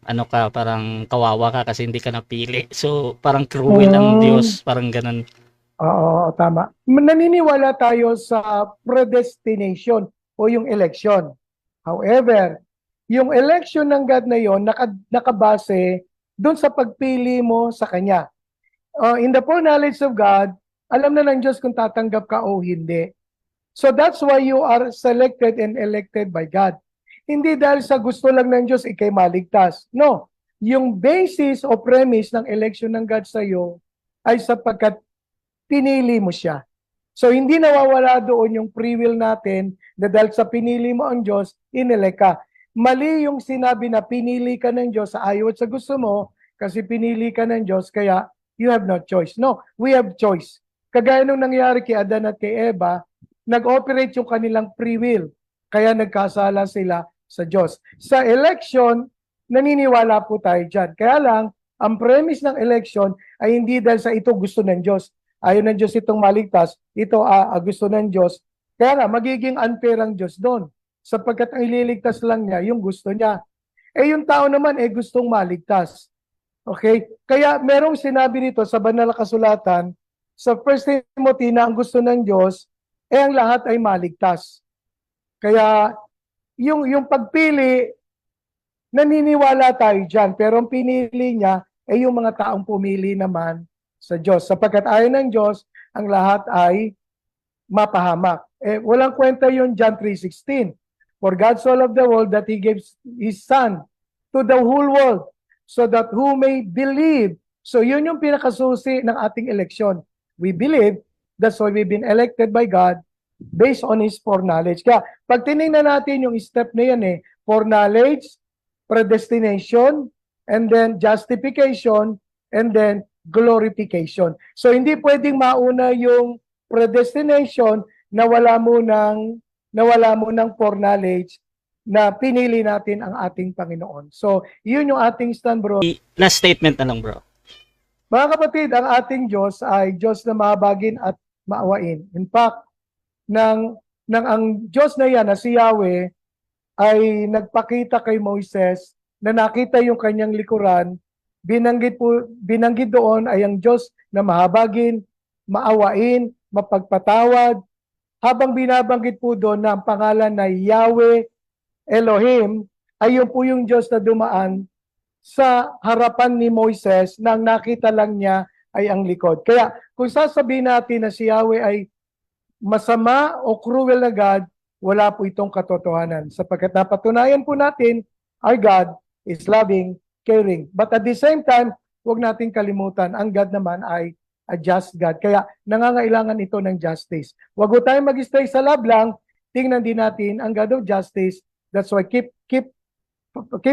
ano ka, parang kawawa ka kasi hindi ka napili. So parang cruel ang Diyos, parang ganun. Oo, tama. Naniniwala tayo sa predestination o yung election. However, yung election ng God na yon nakabase doon sa pagpili mo sa Kanya. In the foreknowledge of God, alam na ng Diyos kung tatanggap ka o hindi. So that's why you are selected and elected by God. Hindi dahil sa gusto lang ng Diyos ikay maligtas. No. Yung basis o premise ng election ng God sa iyo ay sapagkat pinili mo siya. So hindi nawawala doon yung free will natin na dahil sa pinili mo ang Diyos, inelect ka. Mali yung sinabi na pinili ka ng Diyos sa ayaw at sa gusto mo kasi pinili ka ng Diyos kaya you have no choice. No, we have choice. Kagaya nung nangyari kay Adan at kay Eva, nag-operate yung kanilang free will. Kaya nagkasala sila sa Diyos. Sa election, naniniwala po tayo dyan. Kaya lang, ang premise ng election ay hindi dahil sa ito gusto ng Diyos. Ayaw ng Diyos itong maligtas, ito gusto ng Diyos. Kaya nga, magiging unfair ang Diyos doon. Sapagkat ang ililigtas lang niya, yung gusto niya. Yung tao naman, gustong maligtas. Okay? Kaya merong sinabi dito sa banal na kasulatan, sa 1 Timothy na ang gusto ng Diyos, ang lahat ay maligtas. Kaya, yung pagpili, naniniwala tayo dyan. Pero ang pinili niya, yung mga taong pumili naman sa Diyos. Sapagkat ayon ng Diyos, ang lahat ay mapahamak. Walang kwenta yun, John 3:16. For God so loved the world that He gave His Son to the whole world so that who may believe. So yun yung pinakasusi ng ating eleksyon. We believe, that's why we've been elected by God, based on his foreknowledge. Kaya pag tinignan natin yung step na yan foreknowledge, predestination, and then justification, and then glorification. So hindi pwedeng mauna yung predestination na wala mo ng foreknowledge na pinili natin ang ating Panginoon. So, yun yung ating stand, bro. Last statement na lang, bro. Mga kapatid, ang ating Diyos ay Diyos na mahabagin at maawain. In fact, ang Diyos na yan, na si Yahweh, ay nagpakita kay Moises na nakita yung kanyang likuran, binanggit doon ay ang Diyos na mahabagin, maawain, mapagpatawad. Habang binabanggit po doon na ang pangalan na Yahweh Elohim, ay yun po yung Diyos na dumaan sa harapan ni Moises nang nakita lang niya ay ang likod. Kaya kung sasabihin natin na si Yahweh ay masama o cruel na God, wala po itong katotohanan. Sapagkat napatunayan po natin, our God is loving, caring. But at the same time, huwag natin kalimutan, ang God naman ay a just God. Kaya nangangailangan ito ng justice. Huwag po tayong mag-stay sa love lang, tingnan din natin ang God of justice. That's why keep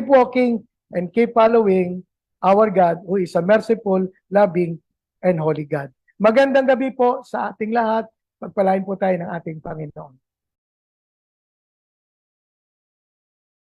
walking and keep following our God who is a merciful, loving, and holy God. Magandang gabi po sa ating lahat. Pagpalain po tayo ng ating Panginoon.